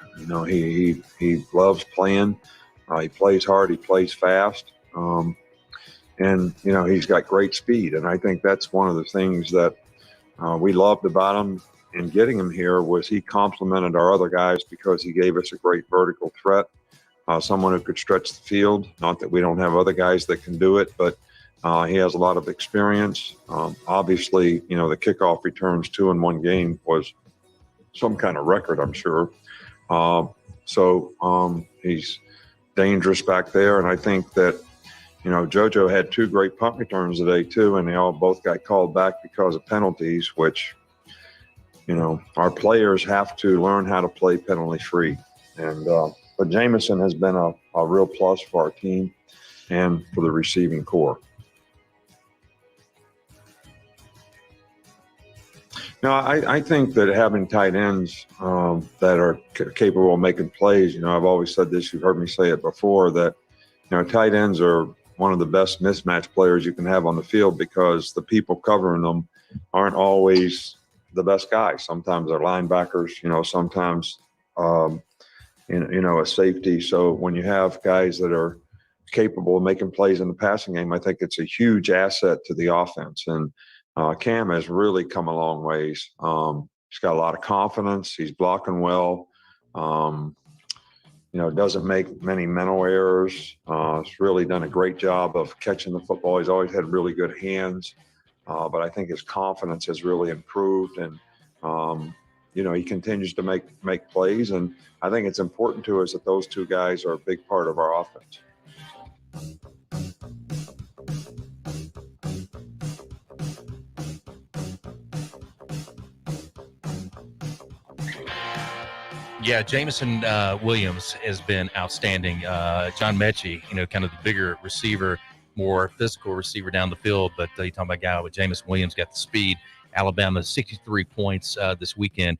He loves playing. He plays hard. He plays fast. He's got great speed. And I think that's one of the things that we loved about him in getting him here was he complemented our other guys because he gave us a great vertical threat, someone who could stretch the field. Not that we don't have other guys that can do it, but he has a lot of experience. Obviously, the kickoff returns 2 in one game was some kind of record, I'm sure. He's dangerous back there. And I think that, JoJo had 2 great punt returns today too, and they both got called back because of penalties, which, our players have to learn how to play penalty free. But Jamison has been a real plus for our team and for the receiving corps. I think that having tight ends that are capable of making plays, I've always said this, you've heard me say it before, that, tight ends are one of the best mismatch players you can have on the field because the people covering them aren't always the best guys. Sometimes they're linebackers, sometimes, a safety. So when you have guys that are capable of making plays in the passing game, I think it's a huge asset to the offense. And Cam has really come a long ways. He's got a lot of confidence. He's blocking well. Doesn't make many mental errors. He's really done a great job of catching the football. He's always had really good hands. But I think his confidence has really improved. And, he continues to make plays. And I think it's important to us that those 2 guys are a big part of our offense. Yeah, Jameson Williams has been outstanding. John Mechie, kind of the bigger receiver, more physical receiver down the field, but you're talking about a guy with Jameson Williams, got the speed. Alabama, 63 points this weekend.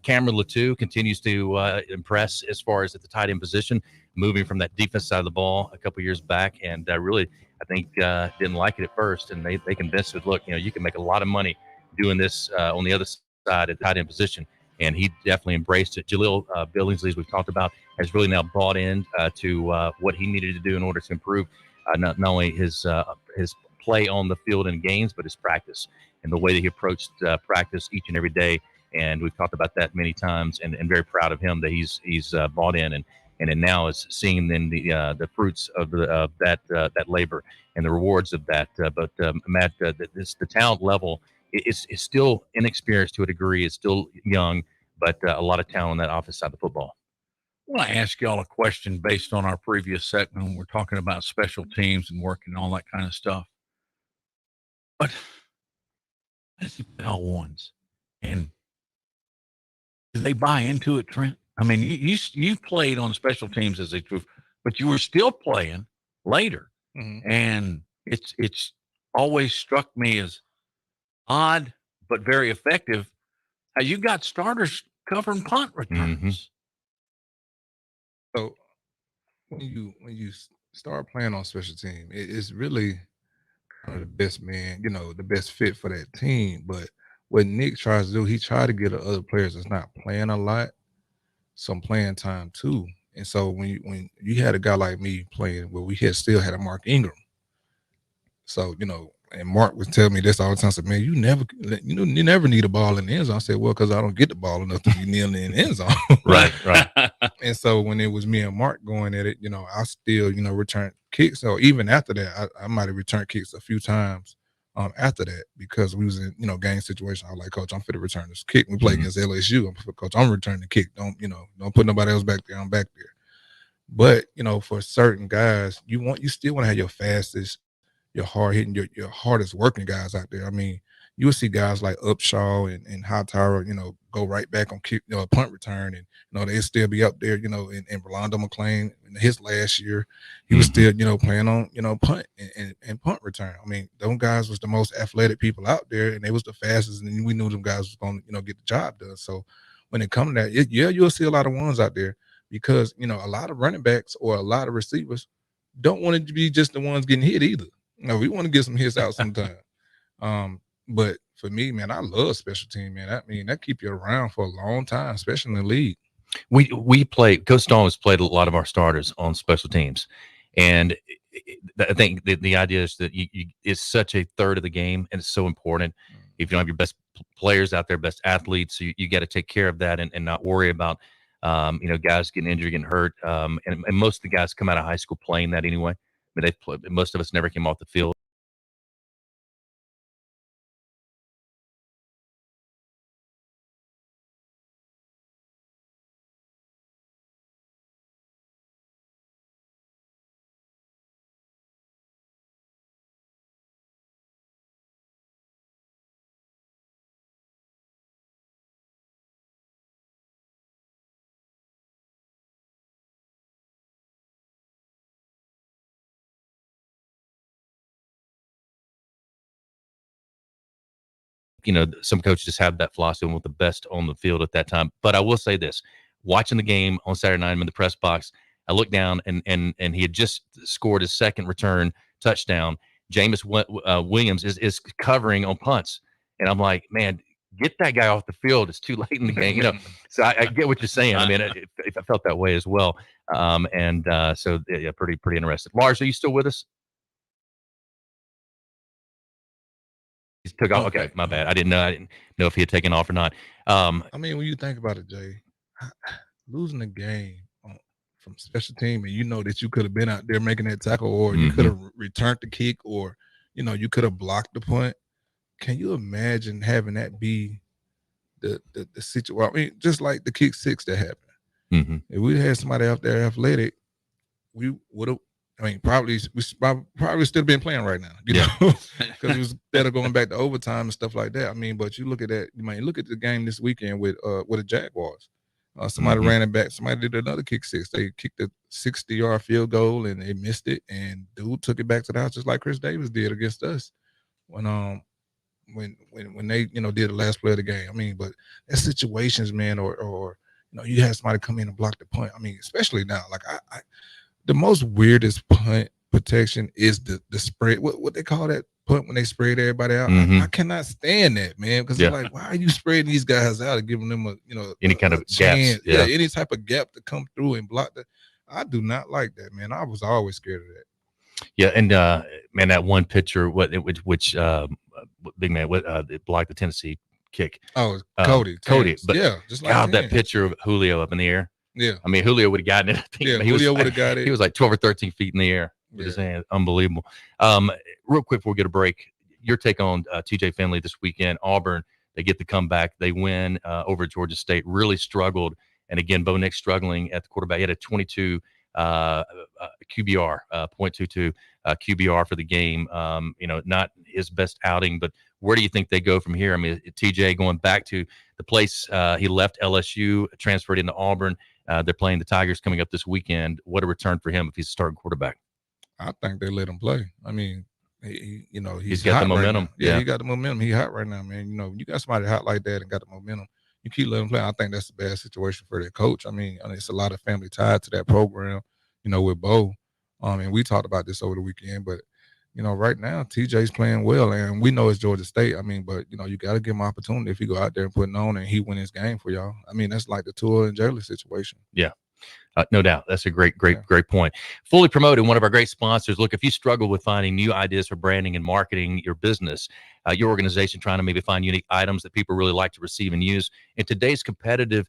Cameron Latou continues to impress as far as at the tight end position, moving from that defense side of the ball a couple years back, and really, I think, didn't like it at first, and they convinced him, look, you can make a lot of money doing this on the other side at tight end position. and he definitely embraced it. Jaleel Billingsley, as we've talked about, has really now bought in to what he needed to do in order to improve not only his play on the field in games, but his practice and the way that he approached practice each and every day. And we've talked about that many times, and very proud of him that he's bought in and now is seeing then the fruits of that labor and the rewards of that. But Matt, the talent level is still inexperienced to a degree. It's still young, but a lot of talent on that offensive side of the football. I want to ask y'all a question based on our previous segment when we're talking about special teams and working and all that kind of stuff. But that's the L1s, and do they buy into it, Trent? I mean, you played on special teams as a truth, but you were still playing later, and it's always struck me as odd but very effective how you got starters covering punt returns. So when you start playing on special team, it's really kind of the best man, the best fit for that team. But what Nick tries to do, he tried to get other players that's not playing a lot some playing time too. And so when you had a guy like me playing, where we still had a Mark Ingram. So, and Mark was telling me this all the time. I said, man, you never need a ball in the end zone. I said, well, because I don't get the ball enough to be kneeling in the end zone. Right. And so when it was me and Mark going at it, I still, return kicks. So even after that, I might have returned kicks a few times after that, because we was in, game situation. I was like, Coach, I'm fit to return this kick. We play against LSU. Coach, I'm returning the kick. Don't put nobody else back there. I'm back there. But, for certain guys, you still want to have your fastest, your hard hitting, your hardest working guys out there. I mean, you will see guys like Upshaw and Hightower, go right back on kick, punt return, and they'll still be up there, and Rolando McClain in his last year, he was still, playing on, punt and punt return. I mean, those guys was the most athletic people out there, and they was the fastest, and we knew them guys was going to, get the job done. So when it comes to that, you'll see a lot of ones out there, because a lot of running backs or a lot of receivers don't want to be just the ones getting hit either. We want to get some hits out sometime. But for me, man, I love special team, man. I mean, that keep you around for a long time, especially in the league. We play. Coach Stone has played a lot of our starters on special teams, and I think the idea is that it's such a third of the game, and it's so important. If you don't have your best players out there, best athletes, you got to take care of that and not worry about guys getting injured, getting hurt. And most of the guys come out of high school playing that anyway. I mean, most of us never came off the field. Some coaches just have that philosophy and want the best on the field at that time. But I will say this: watching the game on Saturday night, I'm in the press box. I looked down, and he had just scored his second return touchdown. Jameis Williams is covering on punts, and I'm like, man, get that guy off the field. It's too late in the game, So I get what you're saying. I mean, I felt that way as well. So yeah, pretty interested. Lars, are you still with us? He took off. Okay, my bad. I didn't know if he had taken off or not. I mean, when you think about it, Jay, losing the game from special team, and that you could have been out there making that tackle, or you could have returned the kick, or you could have blocked the punt. Can you imagine having that be the situation? I mean, just like the kick six that happened. If we had somebody out there athletic, we would have. I mean, probably still been playing right now, because it was better going back to overtime and stuff like that. I mean, but you look at that. You might look at the game this weekend with the Jaguars. Somebody ran it back. Somebody did another kick six. They kicked a 60-yard field goal and they missed it. And dude took it back to the house just like Chris Davis did against us when they did the last play of the game. I mean, but that's situations, man, or you have somebody come in and block the punt. I mean, especially now, like the most weirdest punt protection is the spread. What they call that point when they sprayed everybody out. I cannot stand that, man, because it's like, why are you spraying these guys out and giving them any kind of chance? gaps? Yeah, any type of gap to come through and block that. I do not like that, man. I was always scared of that. Yeah, and man, that one pitcher, which big man, it blocked the Tennessee kick. Oh, Cody, but just like God, that picture of Julio up in the air. Yeah, I mean, Julio would have gotten it. I think, Julio would have got it. He was like 12 or 13 feet in the air with his hand. Unbelievable. Real quick before we get a break, your take on TJ Finley this weekend. Auburn, they get the comeback. They win over Georgia State. Really struggled. And again, Bo Nix struggling at the quarterback. He had a 22 QBR, 0.22 QBR for the game. Not his best outing, but where do you think they go from here? I mean, TJ going back to the place he left LSU, transferred into Auburn. They're playing the Tigers coming up this weekend. What a return for him if he's a starting quarterback. I think they let him play. I mean, he's got the momentum. Right yeah, he got the momentum. He's hot right now, man. You got somebody hot like that and got the momentum. You keep letting him play. I think that's a bad situation for their coach. I mean, it's a lot of family tied to that program, with Bo. And we talked about this over the weekend, but right now TJ's playing well, and we know it's Georgia State. I mean, but you got to give him opportunity if he go out there and put it on and he win his game for y'all. I mean, that's like the Tua and Jalen situation. Yeah. No doubt. That's a great point. Fully Promoted, one of our great sponsors. Look, if you struggle with finding new ideas for branding and marketing your business, your organization trying to maybe find unique items that people really like to receive and use, in today's competitive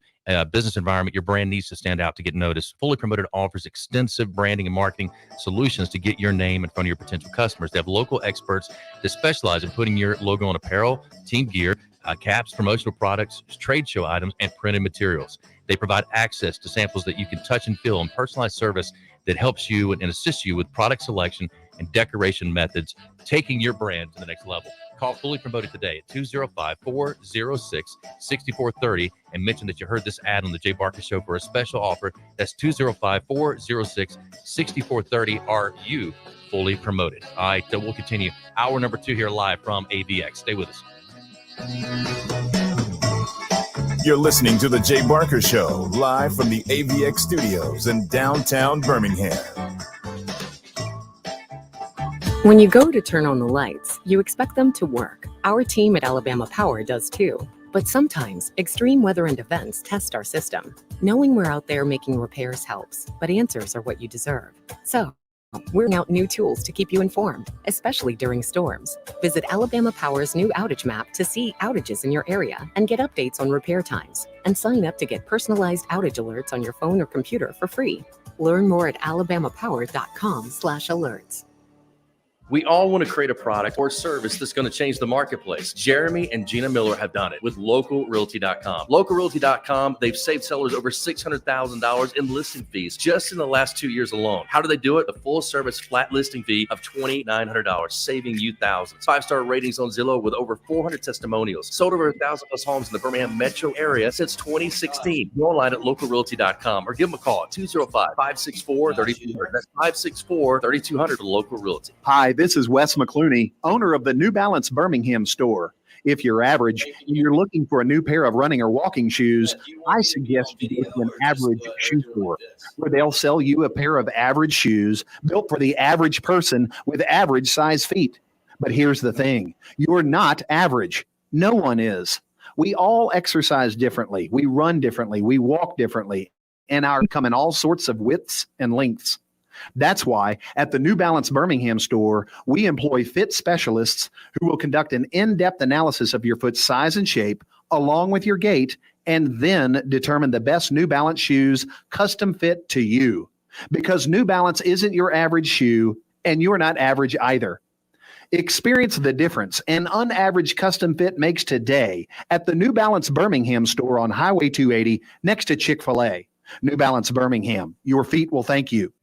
business environment, your brand needs to stand out to get noticed. Fully Promoted offers extensive branding and marketing solutions to get your name in front of your potential customers. They have local experts that specialize in putting your logo on apparel, team gear, caps, promotional products, trade show items, and printed materials. They provide access to samples that you can touch and feel, and personalized service that helps you and assists you with product selection and decoration methods, taking your brand to the next level. Call Fully Promoted today at 205-406-6430 and mention that you heard this ad on the Jay Barker Show for a special offer. That's 205-406-6430. Are you fully promoted? All right, we'll continue. Hour number 2 here live from AVX. Stay with us. You're listening to The Jay Barker Show, live from the AVX studios in downtown Birmingham. When you go to turn on the lights, you expect them to work. Our team at Alabama Power does too. But sometimes, extreme weather and events test our system. Knowing we're out there making repairs helps, but answers are what you deserve. So, we're bringing out new tools to keep you informed, especially during storms. Visit Alabama Power's new outage map to see outages in your area and get updates on repair times. And sign up to get personalized outage alerts on your phone or computer for free. Learn more at alabamapower.com/alerts. We all want to create a product or service that's going to change the marketplace. Jeremy and Gina Miller have done it with LocalRealty.com. LocalRealty.com, they've saved sellers over $600,000 in listing fees just in the last 2 years alone. How do they do it? A full-service flat listing fee of $2,900, saving you thousands. 5-star ratings on Zillow with over 400 testimonials. Sold over 1,000 plus homes in the Birmingham metro area since 2016. Go online at LocalRealty.com or give them a call at 205-564-3200. That's 564-3200 for Local Realty. Hi, this is Wes McClooney, owner of the New Balance Birmingham store. If you're average and you're looking for a new pair of running or walking shoes, I suggest you go to an average shoe store where they'll sell you a pair of average shoes built for the average person with average size feet. But here's the thing, you're not average. No one is. We all exercise differently. We run differently. We walk differently, and come in all sorts of widths and lengths. That's why at the New Balance Birmingham store, we employ fit specialists who will conduct an in-depth analysis of your foot's size and shape along with your gait, and then determine the best New Balance shoes custom fit to you. Because New Balance isn't your average shoe, and you're not average either. Experience the difference an unaverage custom fit makes today at the New Balance Birmingham store on Highway 280 next to Chick-fil-A. New Balance Birmingham, your feet will thank you.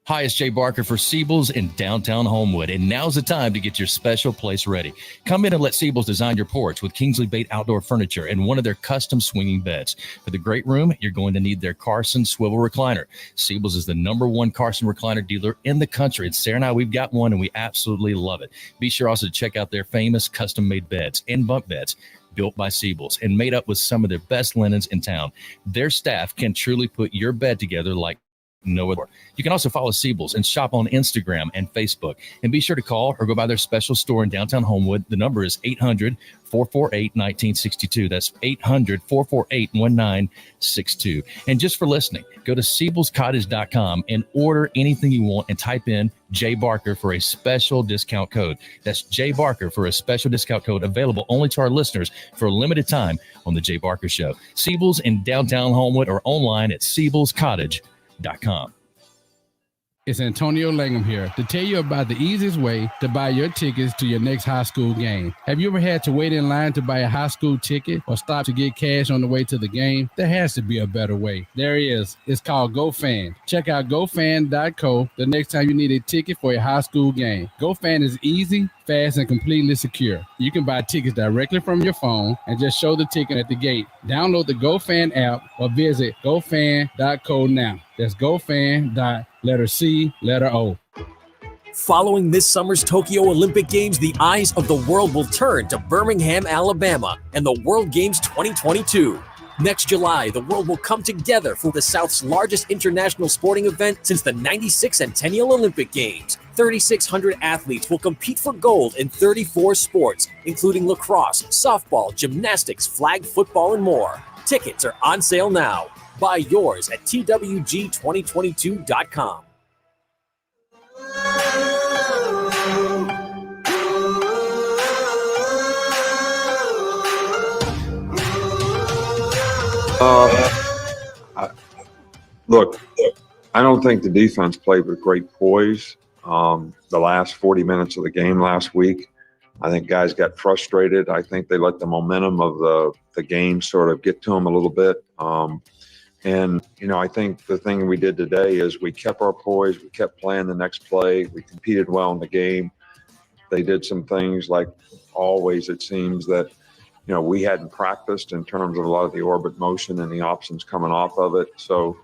Hi, it's Jay Barker for Siebel's in downtown Homewood, and now's the time to get your special place ready. Come in and let Siebel's design your porch with Kingsley Bait outdoor furniture and one of their custom swinging beds. For the great room, you're going to need their Carson swivel recliner. Siebel's is the #1 Carson recliner dealer in the country, and Sarah and I, we've got one, and we absolutely love it. Be sure also to check out their famous custom-made beds and bunk beds built by Siebel's and made up with some of their best linens in town. Their staff can truly put your bed together like no other. You can also follow Siebel's and shop on Instagram and Facebook. And be sure to call or go by their special store in downtown Homewood. The number is 800-448-1962. That's 800-448-1962. And just for listening, go to siebelscottage.com and order anything you want and type in Jay Barker for a special discount code. That's Jay Barker for a special discount code available only to our listeners for a limited time on The Jay Barker Show. Siebel's in downtown Homewood or online at siebelscottage.com. It's Antonio Langham here to tell you about the easiest way to buy your tickets to your next high school game. Have you ever had to wait in line to buy a high school ticket or stop to get cash on the way to the game? There has to be a better way. There is. It's called GoFan. Check out gofan.co the next time you need a ticket for a high school game. GoFan is easy, fast, and completely secure. You can buy tickets directly from your phone and just show the ticket at the gate. Download the GoFan app or visit gofan.co now. That's gofan.co. Following this summer's Tokyo Olympic Games, the eyes of the world will turn to Birmingham, Alabama, and the World Games 2022. Next July, the world will come together for the South's largest international sporting event since the 96 Centennial Olympic Games. 3,600 athletes will compete for gold in 34 sports, including lacrosse, softball, gymnastics, flag football, and more. Tickets are on sale now. Buy yours at twg2022.com. Look, I don't think the defense played with great poise the last 40 minutes of the game last week. I think guys got frustrated. I think they let the momentum of the game sort of get to them a little bit. And, you know, I think the thing we did today is we kept our poise. We kept playing the next play. We competed well in the game. They did some things like always, it seems that, you know, we hadn't practiced in terms of a lot of the orbit motion and the options coming off of it. So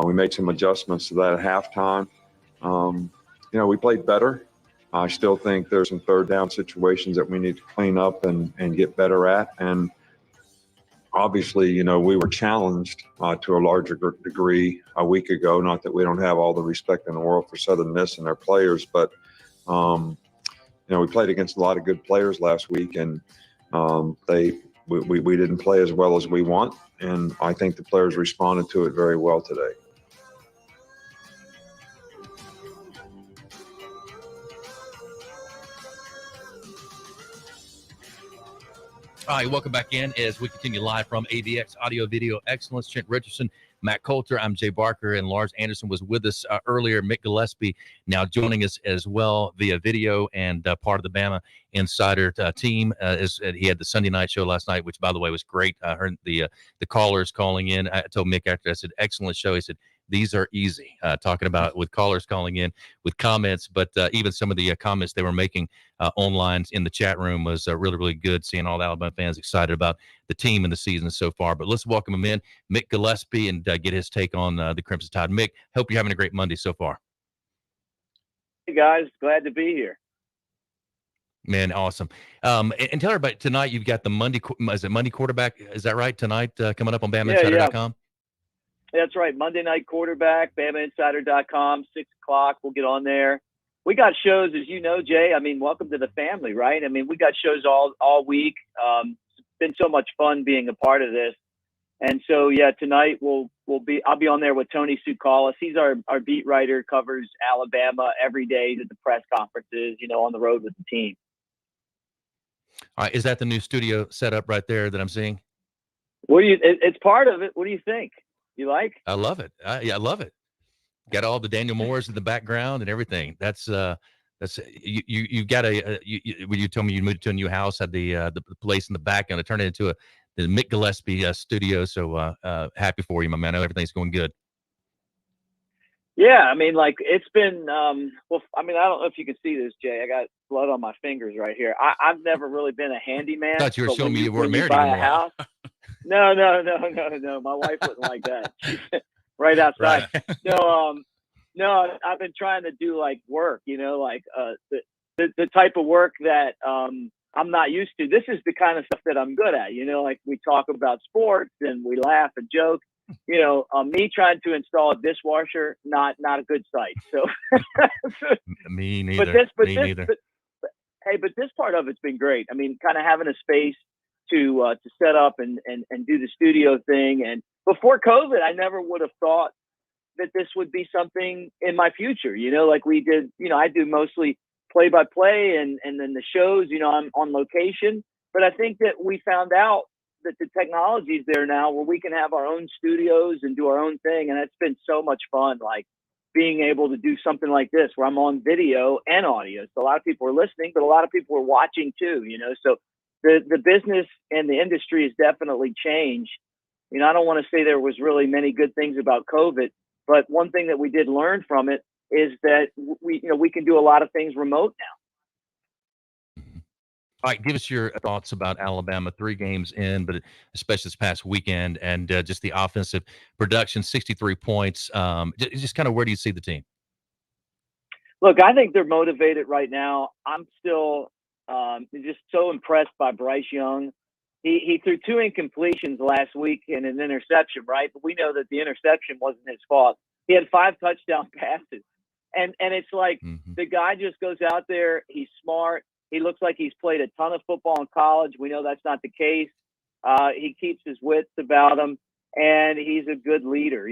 we made some adjustments to that at halftime. You know, we played better. I still think there's some third down situations that we need to clean up and get better at. And obviously, you know, we were challenged to a larger degree a week ago. Not that we don't have all the respect in the world for Southern Miss and their players, but, you know, we played against a lot of good players last week, and we didn't play as well as we want. And I think the players responded to it very well today. All right, welcome back in as we continue live from AVX Audio Video Excellence. Trent Richardson, Matt Coulter, I'm Jay Barker, and Lars Anderson was with us earlier. Mick Gillespie now joining us as well via video and part of the Bama Insider team. He had the Sunday night show last night, which, by the way, was great. I heard the callers calling in. I told Mick after, I said, excellent show. He said, these are easy, talking about with callers calling in with comments, but even some of the comments they were making online in the chat room was really, really good, seeing all the Alabama fans excited about the team and the season so far. But let's welcome him in, Mick Gillespie, and get his take on the Crimson Tide. Mick, hope you're having a great Monday so far. Hey, guys. Glad to be here. Man, awesome. And tell everybody, tonight you've got the Monday quarterback, is that right, tonight coming up on BamaInsider.com? That's right. Monday night quarterback, BamaInsider.com, 6 o'clock. We'll get on there. We got shows, as you know, Jay. I mean, welcome to the family, right? I mean, we got shows all week. It's been so much fun being a part of this. And so, yeah, tonight I'll be on there with Tony Sukalis. He's our beat writer, covers Alabama every day at the press conferences, you know, on the road with the team. All right. Is that the new studio setup right there that I'm seeing? It's part of it. What do you think? You like? I love it. Yeah, I love it. Got all the Daniel Moores in the background and everything. That's you got when you told me you moved to a new house, had the place in the back, and it turned it into the Mick Gillespie studio. So happy for you, my man. I know everything's going good. Yeah, I mean, like it's been. Well, I mean, I don't know if you can see this, Jay. I got blood on my fingers right here. I've never really been a handyman. I thought you were showing me you weren't married anymore. anymore. No. My wife wouldn't like that. She's right outside. Right. No, I've been trying to do like work, you know, like the type of work that I'm not used to. This is the kind of stuff that I'm good at, you know, like we talk about sports and we laugh and joke. me trying to install a dishwasher, not a good sight. So Me neither. But this part of it's been great. I mean, kind of having a space to set up and do the studio thing. And before COVID, I never would have thought that this would be something in my future. Like we did. I do mostly play-by-play and then the shows. I'm on location. But I think that we found out that the technology is there now where we can have our own studios and do our own thing. And it's been so much fun, like being able to do something like this where I'm on video and audio. So a lot of people are listening, but a lot of people are watching too, so the business and the industry has definitely changed. I don't want to say there was really many good things about COVID, but one thing that we did learn from it is that we can do a lot of things remote now. All right, give us your thoughts about Alabama, 3 games in, but especially this past weekend, and just the offensive production, 63 points. Just kind of where do you see the team? Look, I think they're motivated right now. I'm still just so impressed by Bryce Young. He threw 2 incompletions last week and an interception, right? But we know that the interception wasn't his fault. He had 5 touchdown passes. And it's like the guy just goes out there. He's smart. He looks like he's played a ton of football in college. We know that's not the case. He keeps his wits about him, and he's a good leader,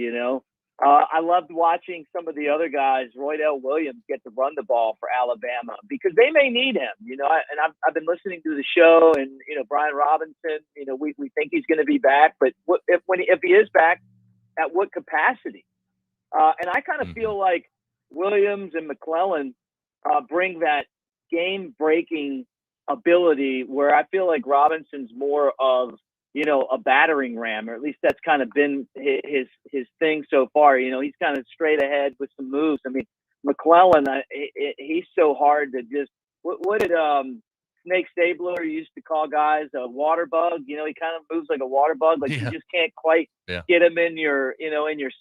I loved watching some of the other guys, Roydell Williams, get to run the ball for Alabama because they may need him, and I've been listening to the show, and, Brian Robinson, we think he's going to be back, but if he is back, at what capacity? And I kind of feel like Williams and McClellan bring that game-breaking ability where I feel like Robinson's more of, a battering ram, or at least that's kind of been his thing so far. He's kind of straight ahead with some moves. I mean, McClellan, he's so hard to just what did Snake Stabler used to call guys a water bug? He kind of moves like a water bug, like you just can't quite get him in your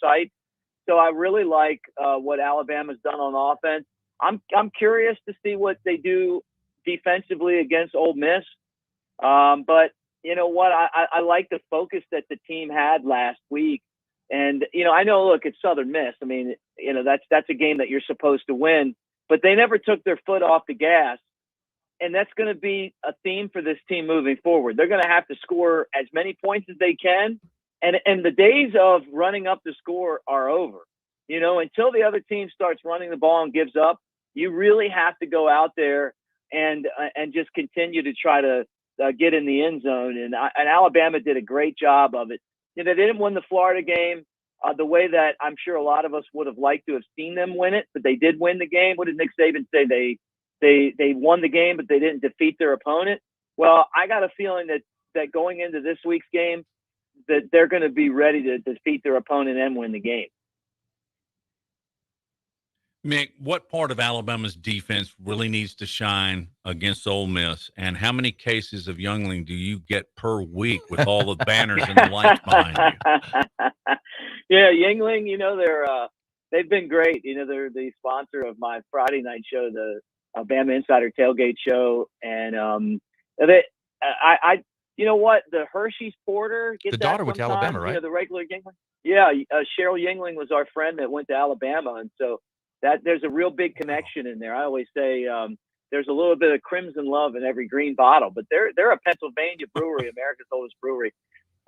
sight. So I really like what Alabama's done on offense. I'm curious to see what they do defensively against Ole Miss. But you know what? I like the focus that the team had last week. And, I know, look, it's Southern Miss. I mean, that's a game that you're supposed to win. But they never took their foot off the gas. And that's going to be a theme for this team moving forward. They're going to have to score as many points as they can. And the days of running up the score are over. Until the other team starts running the ball and gives up, you really have to go out there and just continue to try to get in the end zone. And Alabama did a great job of it. They didn't win the Florida game the way that I'm sure a lot of us would have liked to have seen them win it, but they did win the game. What did Nick Saban say? They won the game, but they didn't defeat their opponent. Well, I got a feeling that going into this week's game, that they're going to be ready to defeat their opponent and win the game. Mick, what part of Alabama's defense really needs to shine against Ole Miss, and how many cases of Youngling do you get per week with all the banners and the lights behind you? Yeah, Yuengling, they've been great. They're the sponsor of my Friday night show, the BamaInsider Tailgate Show, and you know what, the Hershey's Porter, the daughter went to Alabama, right? The regular Yuengling. Yeah, Cheryl Yuengling was our friend that went to Alabama, and so that there's a real big connection in there. I always say there's a little bit of crimson love in every green bottle, but they're a Pennsylvania brewery, America's oldest brewery.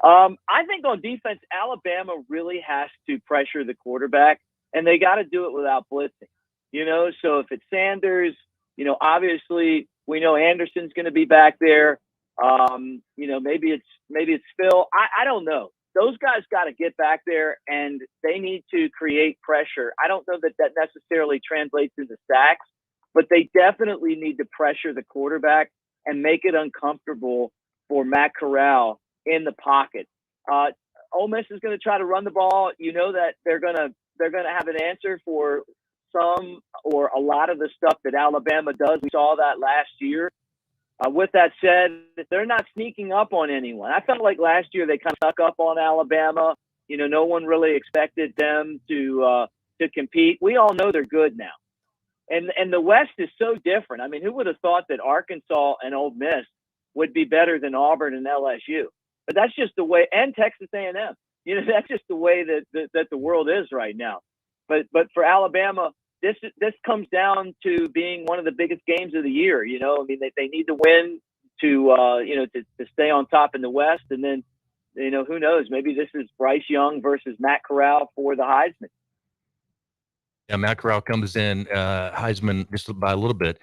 I think on defense, Alabama really has to pressure the quarterback, and they got to do it without blitzing. So if it's Sanders, obviously we know Anderson's going to be back there. Maybe it's Phil. I don't know. Those guys got to get back there, and they need to create pressure. I don't know that necessarily translates into sacks, but they definitely need to pressure the quarterback and make it uncomfortable for Matt Corral in the pocket. Ole Miss is going to try to run the ball. That they're going to have an answer for some or a lot of the stuff that Alabama does. We saw that last year. With that said, they're not sneaking up on anyone. I felt like last year they kind of snuck up on Alabama. No one really expected them to compete. We all know they're good now. And the West is so different. I mean, who would have thought that Arkansas and Ole Miss would be better than Auburn and LSU? But that's just the way, and Texas A&M. that's just the way that the world is right now. But for Alabama, this comes down to being one of the biggest games of the year. I mean, they need to win to stay on top in the West, and then who knows? Maybe this is Bryce Young versus Matt Corral for the Heisman. Yeah, Matt Corral comes in Heisman just by a little bit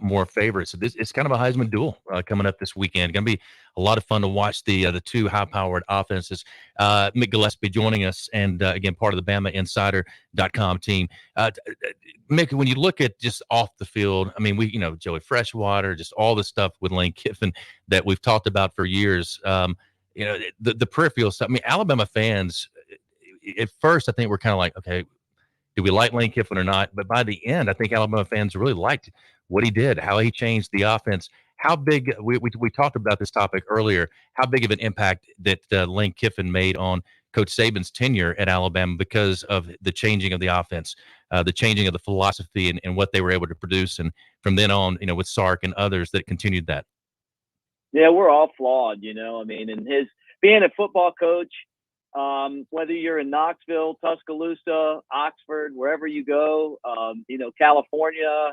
more favorite. So it's kind of a Heisman duel coming up this weekend. Going to be a lot of fun to watch the two high-powered offenses. Mick Gillespie joining us, and again, part of the BamaInsider.com team. Mick, when you look at just off the field, I mean, Joey Freshwater, just all the stuff with Lane Kiffin that we've talked about for years. The peripheral stuff. I mean, Alabama fans, at first, I think we're kind of like, okay, do we like Lane Kiffin or not? But by the end, I think Alabama fans really liked what he did, how he changed the offense. How big, we talked about this topic earlier, how big of an impact that Lane Kiffin made on Coach Saban's tenure at Alabama because of the changing of the offense, the changing of the philosophy and what they were able to produce. And from then on, with Sark and others that continued that. Yeah, we're all flawed, I mean, and his being a football coach, whether you're in Knoxville, Tuscaloosa, Oxford, wherever you go, California,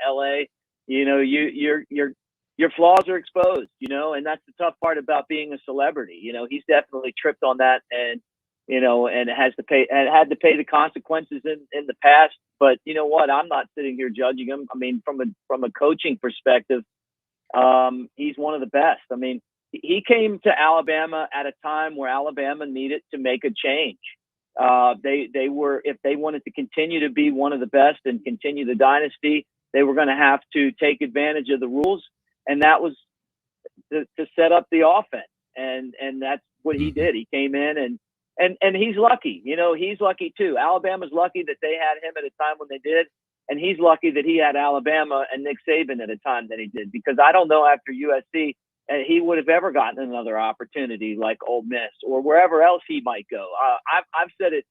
LA, your flaws are exposed, and that's the tough part about being a celebrity. He's definitely tripped on that and had to pay the consequences in the past. But you know what? I'm not sitting here judging him. I mean, from a coaching perspective, he's one of the best. I mean, he came to Alabama at a time where Alabama needed to make a change. They were, if they wanted to continue to be one of the best and continue the dynasty, they were going to have to take advantage of the rules, and that was to set up the offense. And that's what he did. He came in and he's lucky. He's lucky too. Alabama's lucky that they had him at a time when they did, and he's lucky that he had Alabama and Nick Saban at a time that he did, because I don't know after USC he would have ever gotten another opportunity like Ole Miss or wherever else he might go. I've said it,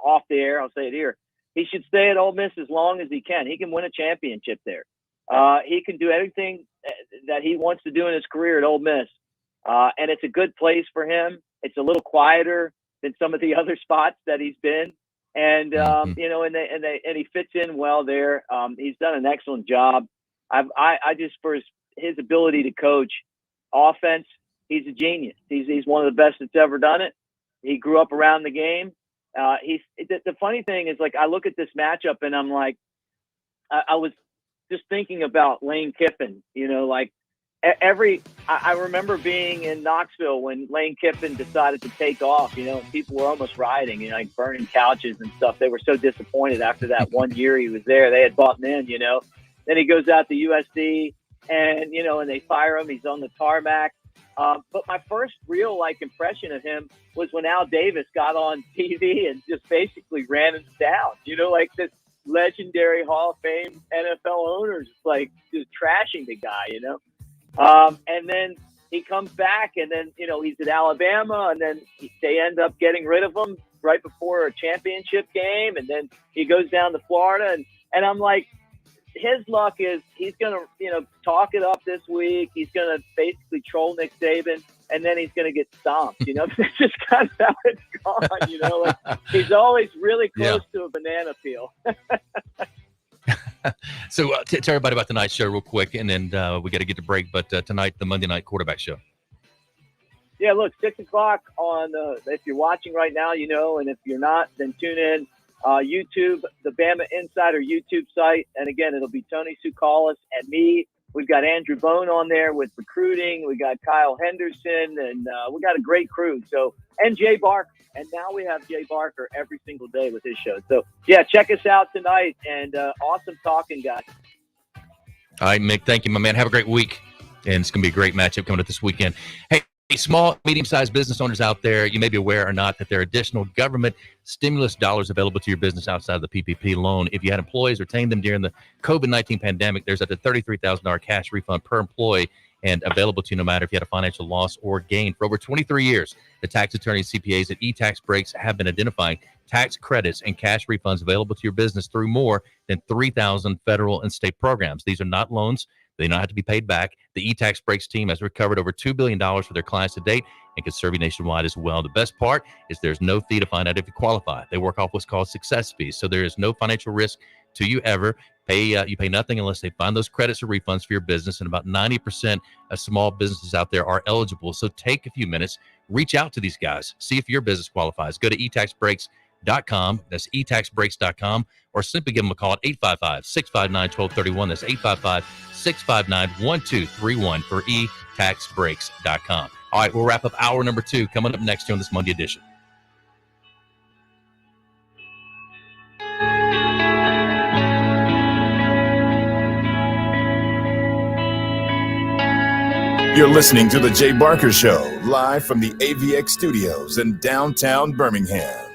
off the air. I'll say it here. He should stay at Ole Miss as long as he can. He can win a championship there. He can do everything that he wants to do in his career at Ole Miss, and it's a good place for him. It's a little quieter than some of the other spots that he's been, and and he fits in well there. He's done an excellent job. I just, for his ability to coach offense, he's a genius. He's one of the best that's ever done it. He grew up around the game. The funny thing is, like, I look at this matchup and I'm like, I was just thinking about Lane Kiffin, I remember being in Knoxville when Lane Kiffin decided to take off, people were almost rioting, like burning couches and stuff. They were so disappointed after that 1 year he was there. They had bought him in, Then he goes out to USC and, and they fire him. He's on the tarmac. But my first real impression of him was when Al Davis got on TV and just basically ran him down, this legendary Hall of Fame NFL owner, just trashing the guy, and then he comes back and then, he's at Alabama and then they end up getting rid of him right before a championship game. And then he goes down to Florida and I'm like, his luck is he's going to, talk it up this week. He's going to basically troll Nick Saban, and then he's going to get stomped. That's just kind of how it's gone. He's always really close to a banana peel. So tell everybody about tonight's show real quick, and then we got to get to break. But tonight, the Monday Night Quarterback Show. Yeah, look, 6 o'clock on, if you're watching right now, and if you're not, then tune in. YouTube, the Bama Insider YouTube site. And again, it'll be Tony Tsoukalas and me. We've got Andrew Bone on there with recruiting. We got Kyle Henderson, and we got a great crew. So, and Jay Barker. And now we have Jay Barker every single day with his show. So, yeah, check us out tonight. And awesome talking, guys. All right, Mick, thank you, my man. Have a great week. And it's going to be a great matchup coming up this weekend. Hey, small, medium-sized business owners out there, you may be aware or not that there are additional government stimulus dollars available to your business outside of the PPP loan. If you had employees, retained them during the COVID-19 pandemic, there's up to $33,000 cash refund per employee and available to you no matter if you had a financial loss or gain. For over 23 years, the tax attorneys, CPAs at eTax Breaks have been identifying tax credits and cash refunds available to your business through more than 3,000 federal and state programs. These are not loans. They don't have to be paid back. The eTax Breaks team has recovered over $2 billion for their clients to date and can serve you nationwide as well. The best part is there's no fee to find out if you qualify. They work off what's called success fees, so there is no financial risk to you ever. You pay nothing unless they find those credits or refunds for your business, and about 90% of small businesses out there are eligible. So take a few minutes, reach out to these guys, see if your business qualifies. Go to etaxbreaks.com. That's etaxbreaks.com, or simply give them a call at 855-659-1231. That's 855-659-1231 for etaxbreaks.com. All right, we'll wrap up hour number 2 coming up next here on this Monday edition. You're listening to The Jay Barker Show, live from the AVX studios in downtown Birmingham.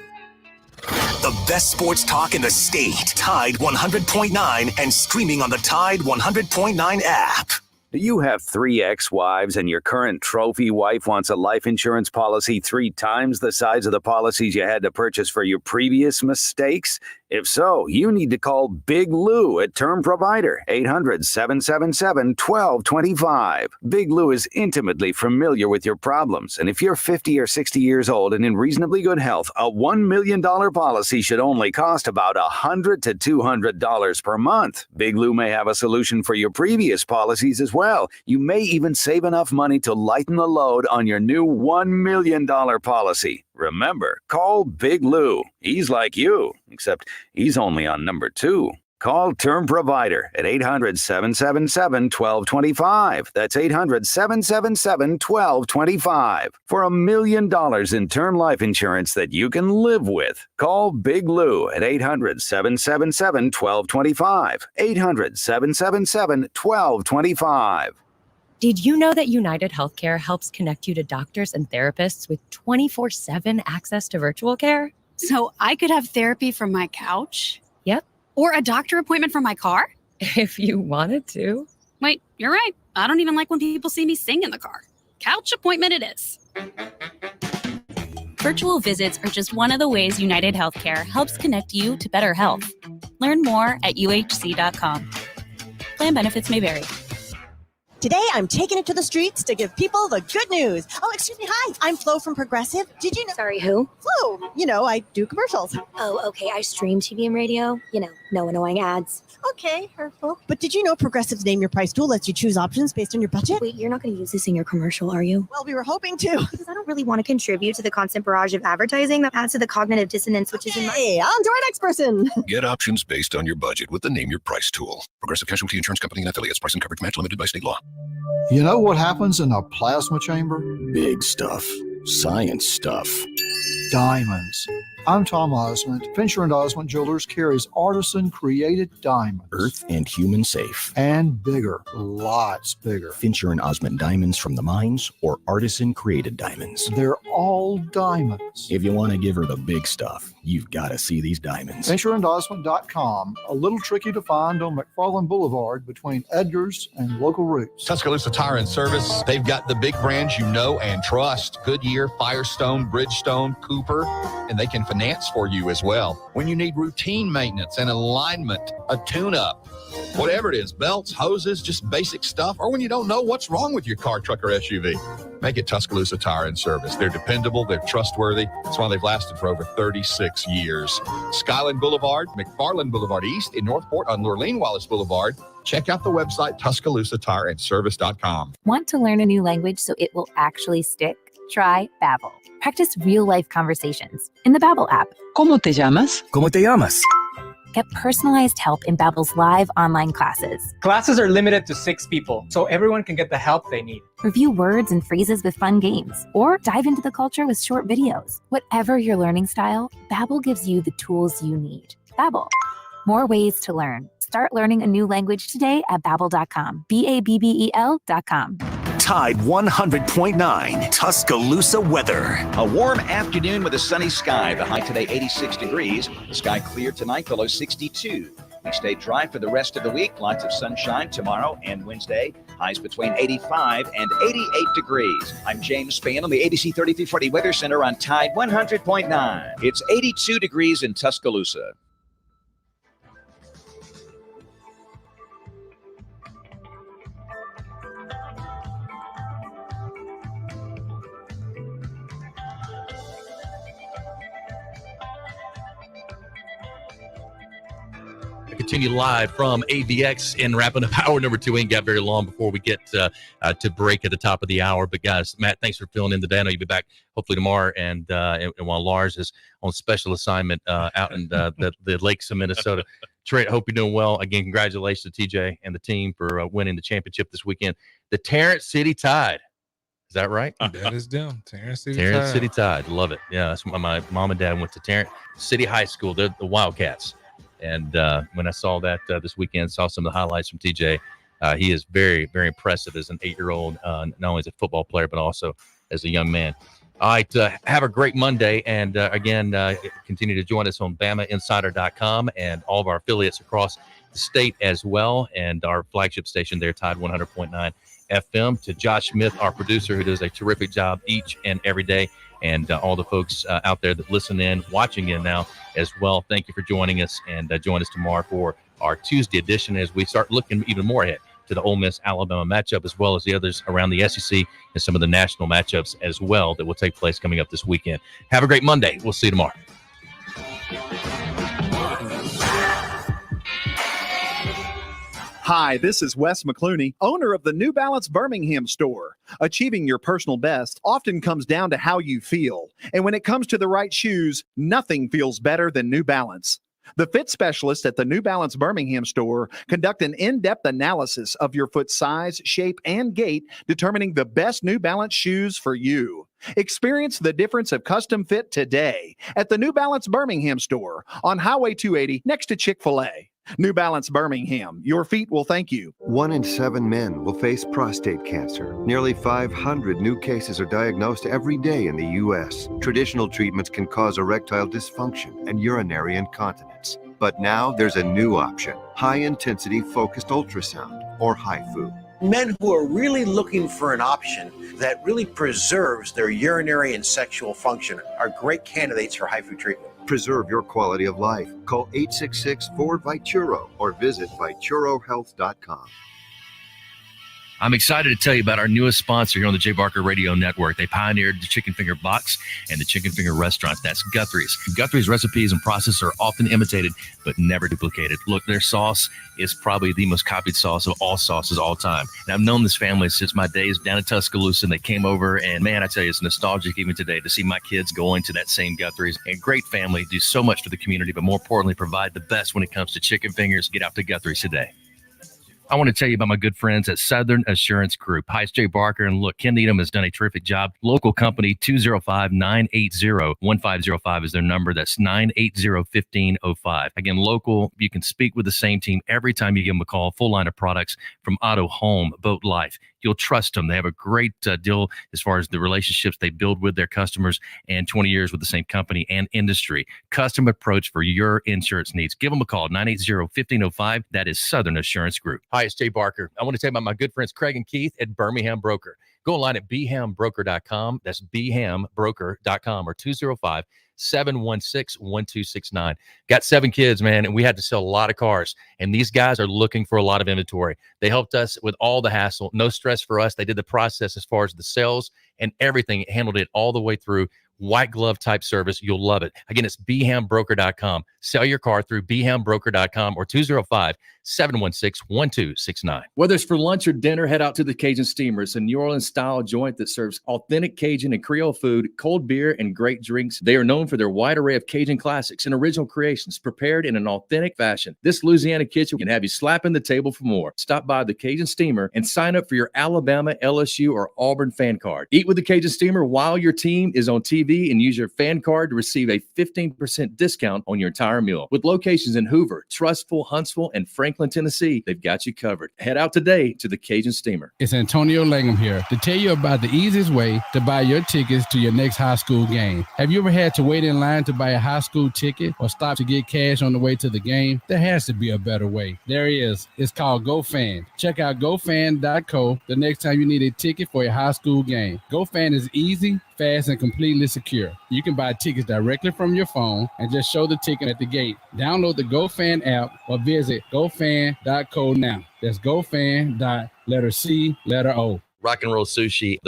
The best sports talk in the state. Tide 100.9 and streaming on the Tide 100.9 app. Do you have 3 ex-wives and your current trophy wife wants a life insurance policy 3 times the size of the policies you had to purchase for your previous mistakes? If so, you need to call Big Lou at Term Provider, 800-777-1225. Big Lou is intimately familiar with your problems, and if you're 50 or 60 years old and in reasonably good health, a $1 million policy should only cost about $100 to $200 per month. Big Lou may have a solution for your previous policies as well. You may even save enough money to lighten the load on your new $1 million policy. Remember, call Big Lou. He's like you, except he's only on number 2. Call Term Provider at 800-777-1225. That's 800-777-1225 for $1 million in term life insurance that you can live with. Call Big Lou at 800-777-1225. 800-777-1225. Did you know that United Healthcare helps connect you to doctors and therapists with 24/7 access to virtual care? So I could have therapy from my couch? Yep. Or a doctor appointment from my car? If you wanted to. Wait, you're right. I don't even like when people see me sing in the car. Couch appointment it is. Virtual visits are just one of the ways United Healthcare helps connect you to better health. Learn more at uhc.com. Plan benefits may vary. Today, I'm taking it to the streets to give people the good news. Oh, excuse me. Hi, I'm Flo from Progressive. Did you know? Sorry, who? Flo. You know, I do commercials. Oh, okay. I stream TV and radio. You know, no annoying ads. Okay, hurtful. But did you know Progressive's Name Your Price tool lets you choose options based on your budget? Wait, you're not going to use this in your commercial, are you? Well, we were hoping to. Because I don't really want to contribute to the constant barrage of advertising that adds to the cognitive dissonance, which is in my... Hey, on to our next person. Get options based on your budget with the Name Your Price tool. Progressive Casualty Insurance Company and affiliates. Price and coverage match limited by state law. You know what happens in a plasma chamber? Big stuff. Science stuff. Diamonds. I'm Tom Osmond. Fincher & Osmond Jewelers carries artisan-created diamonds. Earth and human safe. And bigger. Lots bigger. Fincher & Osmond diamonds from the mines or artisan-created diamonds. They're all diamonds. If you want to give her the big stuff, you've got to see these diamonds. FincherandOsmond.com. A little tricky to find on McFarland Boulevard between Edgar's and Local Roots. Tuscaloosa Tire and Service. They've got the big brands you know and trust. Goodyear, Firestone, Bridgestone, Cooper, and they can finance for you as well. When you need routine maintenance and alignment, a tune-up, whatever it is, belts, hoses, just basic stuff, or when you don't know what's wrong with your car, truck, or SUV, make it Tuscaloosa Tire and Service. They're dependable, they're trustworthy. That's why they've lasted for over 36 years. Skyland Boulevard, McFarland Boulevard East, in Northport on Lurleen Wallace Boulevard. Check out the website TuscaloosaTireandService.com. Want to learn a new language so it will actually stick? Try Babbel. Practice real-life conversations in the Babbel app. ¿Cómo te llamas? ¿Cómo te llamas? Get personalized help in Babbel's live online classes. Classes are limited to 6 people, so everyone can get the help they need. Review words and phrases with fun games, or dive into the culture with short videos. Whatever your learning style, Babbel gives you the tools you need. Babbel, more ways to learn. Start learning a new language today at Babbel.com. Babbel.com. Tide 100.9 Tuscaloosa weather. A warm afternoon with a sunny sky. The high today 86 degrees. The sky clear tonight, the low 62. We stay dry for the rest of the week. Lots of sunshine tomorrow and Wednesday. Highs between 85 and 88 degrees. I'm James Spann on the ABC 3340 Weather Center on Tide 100.9. It's 82 degrees in Tuscaloosa. I continue live from AVX and wrapping up hour number 2. Ain't got very long before we get to break at the top of the hour. But guys, Matt, thanks for filling in today. I know you'll be back hopefully tomorrow, and while Lars is on special assignment out in the lakes of Minnesota. Trent, hope you're doing well. Again, congratulations to TJ and the team for winning the championship this weekend. The Terrence City Tide. Is that right? That is them. Terrence City Tide. Love it. Yeah, that's my mom and dad went to Terrence City High School. They're the Wildcats. And when I saw that this weekend, saw some of the highlights from TJ, he is very, very impressive as an 8-year-old, not only as a football player, but also as a young man. All right, have a great Monday. And again, continue to join us on BamaInsider.com and all of our affiliates across the state as well. And our flagship station there, Tide 100.9 FM. To Josh Smith, our producer, who does a terrific job each and every day. And all the folks out there that listen in, watching in now as well. Thank you for joining us, and join us tomorrow for our Tuesday edition as we start looking even more ahead to the Ole Miss Alabama matchup, as well as the others around the SEC and some of the national matchups as well that will take place coming up this weekend. Have a great Monday. We'll see you tomorrow. Hi, this is Wes McClooney, owner of the New Balance Birmingham store. Achieving your personal best often comes down to how you feel. And when it comes to the right shoes, nothing feels better than New Balance. The fit specialists at the New Balance Birmingham store conduct an in-depth analysis of your foot size, shape, and gait, determining the best New Balance shoes for you. Experience the difference of custom fit today at the New Balance Birmingham store on Highway 280 next to Chick-fil-A. New Balance Birmingham, your feet will thank you. 1 in 7 men will face prostate cancer. Nearly 500 new cases are diagnosed every day in the U.S. Traditional treatments can cause erectile dysfunction and urinary incontinence. But now there's a new option, high-intensity focused ultrasound, or HIFU. Men who are really looking for an option that really preserves their urinary and sexual function are great candidates for HIFU treatment. Preserve your quality of life. Call 866-4-VITURO or visit VituroHealth.com. I'm excited to tell you about our newest sponsor here on the Jay Barker Radio Network. They pioneered the chicken finger box and the chicken finger restaurants. That's Guthrie's. Guthrie's recipes and process are often imitated, but never duplicated. Look, their sauce is probably the most copied sauce of all sauces all time. And I've known this family since my days down in Tuscaloosa, and they came over, and man, I tell you, it's nostalgic even today to see my kids going to that same Guthrie's. And great family, do so much for the community, but more importantly, provide the best when it comes to chicken fingers. Get out to Guthrie's today. I want to tell you about my good friends at Southern Assurance Group. Hi, it's Jay Barker, and look, Ken Needham has done a terrific job. Local company, 205-980-1505 is their number. That's 980-1505. Again, local, you can speak with the same team every time you give them a call. Full line of products from auto, home, boat, life. You'll trust them. They have a great deal as far as the relationships they build with their customers, and 20 years with the same company and industry. Custom approach for your insurance needs. Give them a call, 980-1505. That is Southern Assurance Group. Hi, it's Jay Barker. I want to tell you about my good friends Craig and Keith at Birmingham Broker. Go online at bhambroker.com. That's bhambroker.com or 205-716-1269. Got 7 kids, man, and we had to sell a lot of cars. And these guys are looking for a lot of inventory. They helped us with all the hassle. No stress for us. They did the process as far as the sales and everything. Handled it all the way through. White glove type service. You'll love it. Again, it's bhambroker.com. Sell your car through bhambroker.com or 205-716-1269. Whether it's for lunch or dinner, head out to the Cajun Steamer. It's a New Orleans style joint that serves authentic Cajun and Creole food, cold beer, and great drinks. They are known for their wide array of Cajun classics and original creations prepared in an authentic fashion. This Louisiana kitchen can have you slapping the table for more. Stop by the Cajun Steamer and sign up for your Alabama, LSU, or Auburn fan card. Eat with the Cajun Steamer while your team is on TV and use your fan card to receive a 15% discount on your entire meal. With locations in Hoover, Trustful, Huntsville, and Franklin, Tennessee, they've got you covered. Head out today to the Cajun Steamer. It's Antonio Langham here to tell you about the easiest way to buy your tickets to your next high school game. Have you ever had to wait in line to buy a high school ticket or stop to get cash on the way to the game? There has to be a better way. There is. It's called GoFan. Check out GoFan.co the next time you need a ticket for a high school game. GoFan is easy, fast, and completely secure. You can buy tickets directly from your phone and just show the ticket at the gate. Download the GoFan app or visit gofan.co now. That's gofan.co. Rock and Roll Sushi, the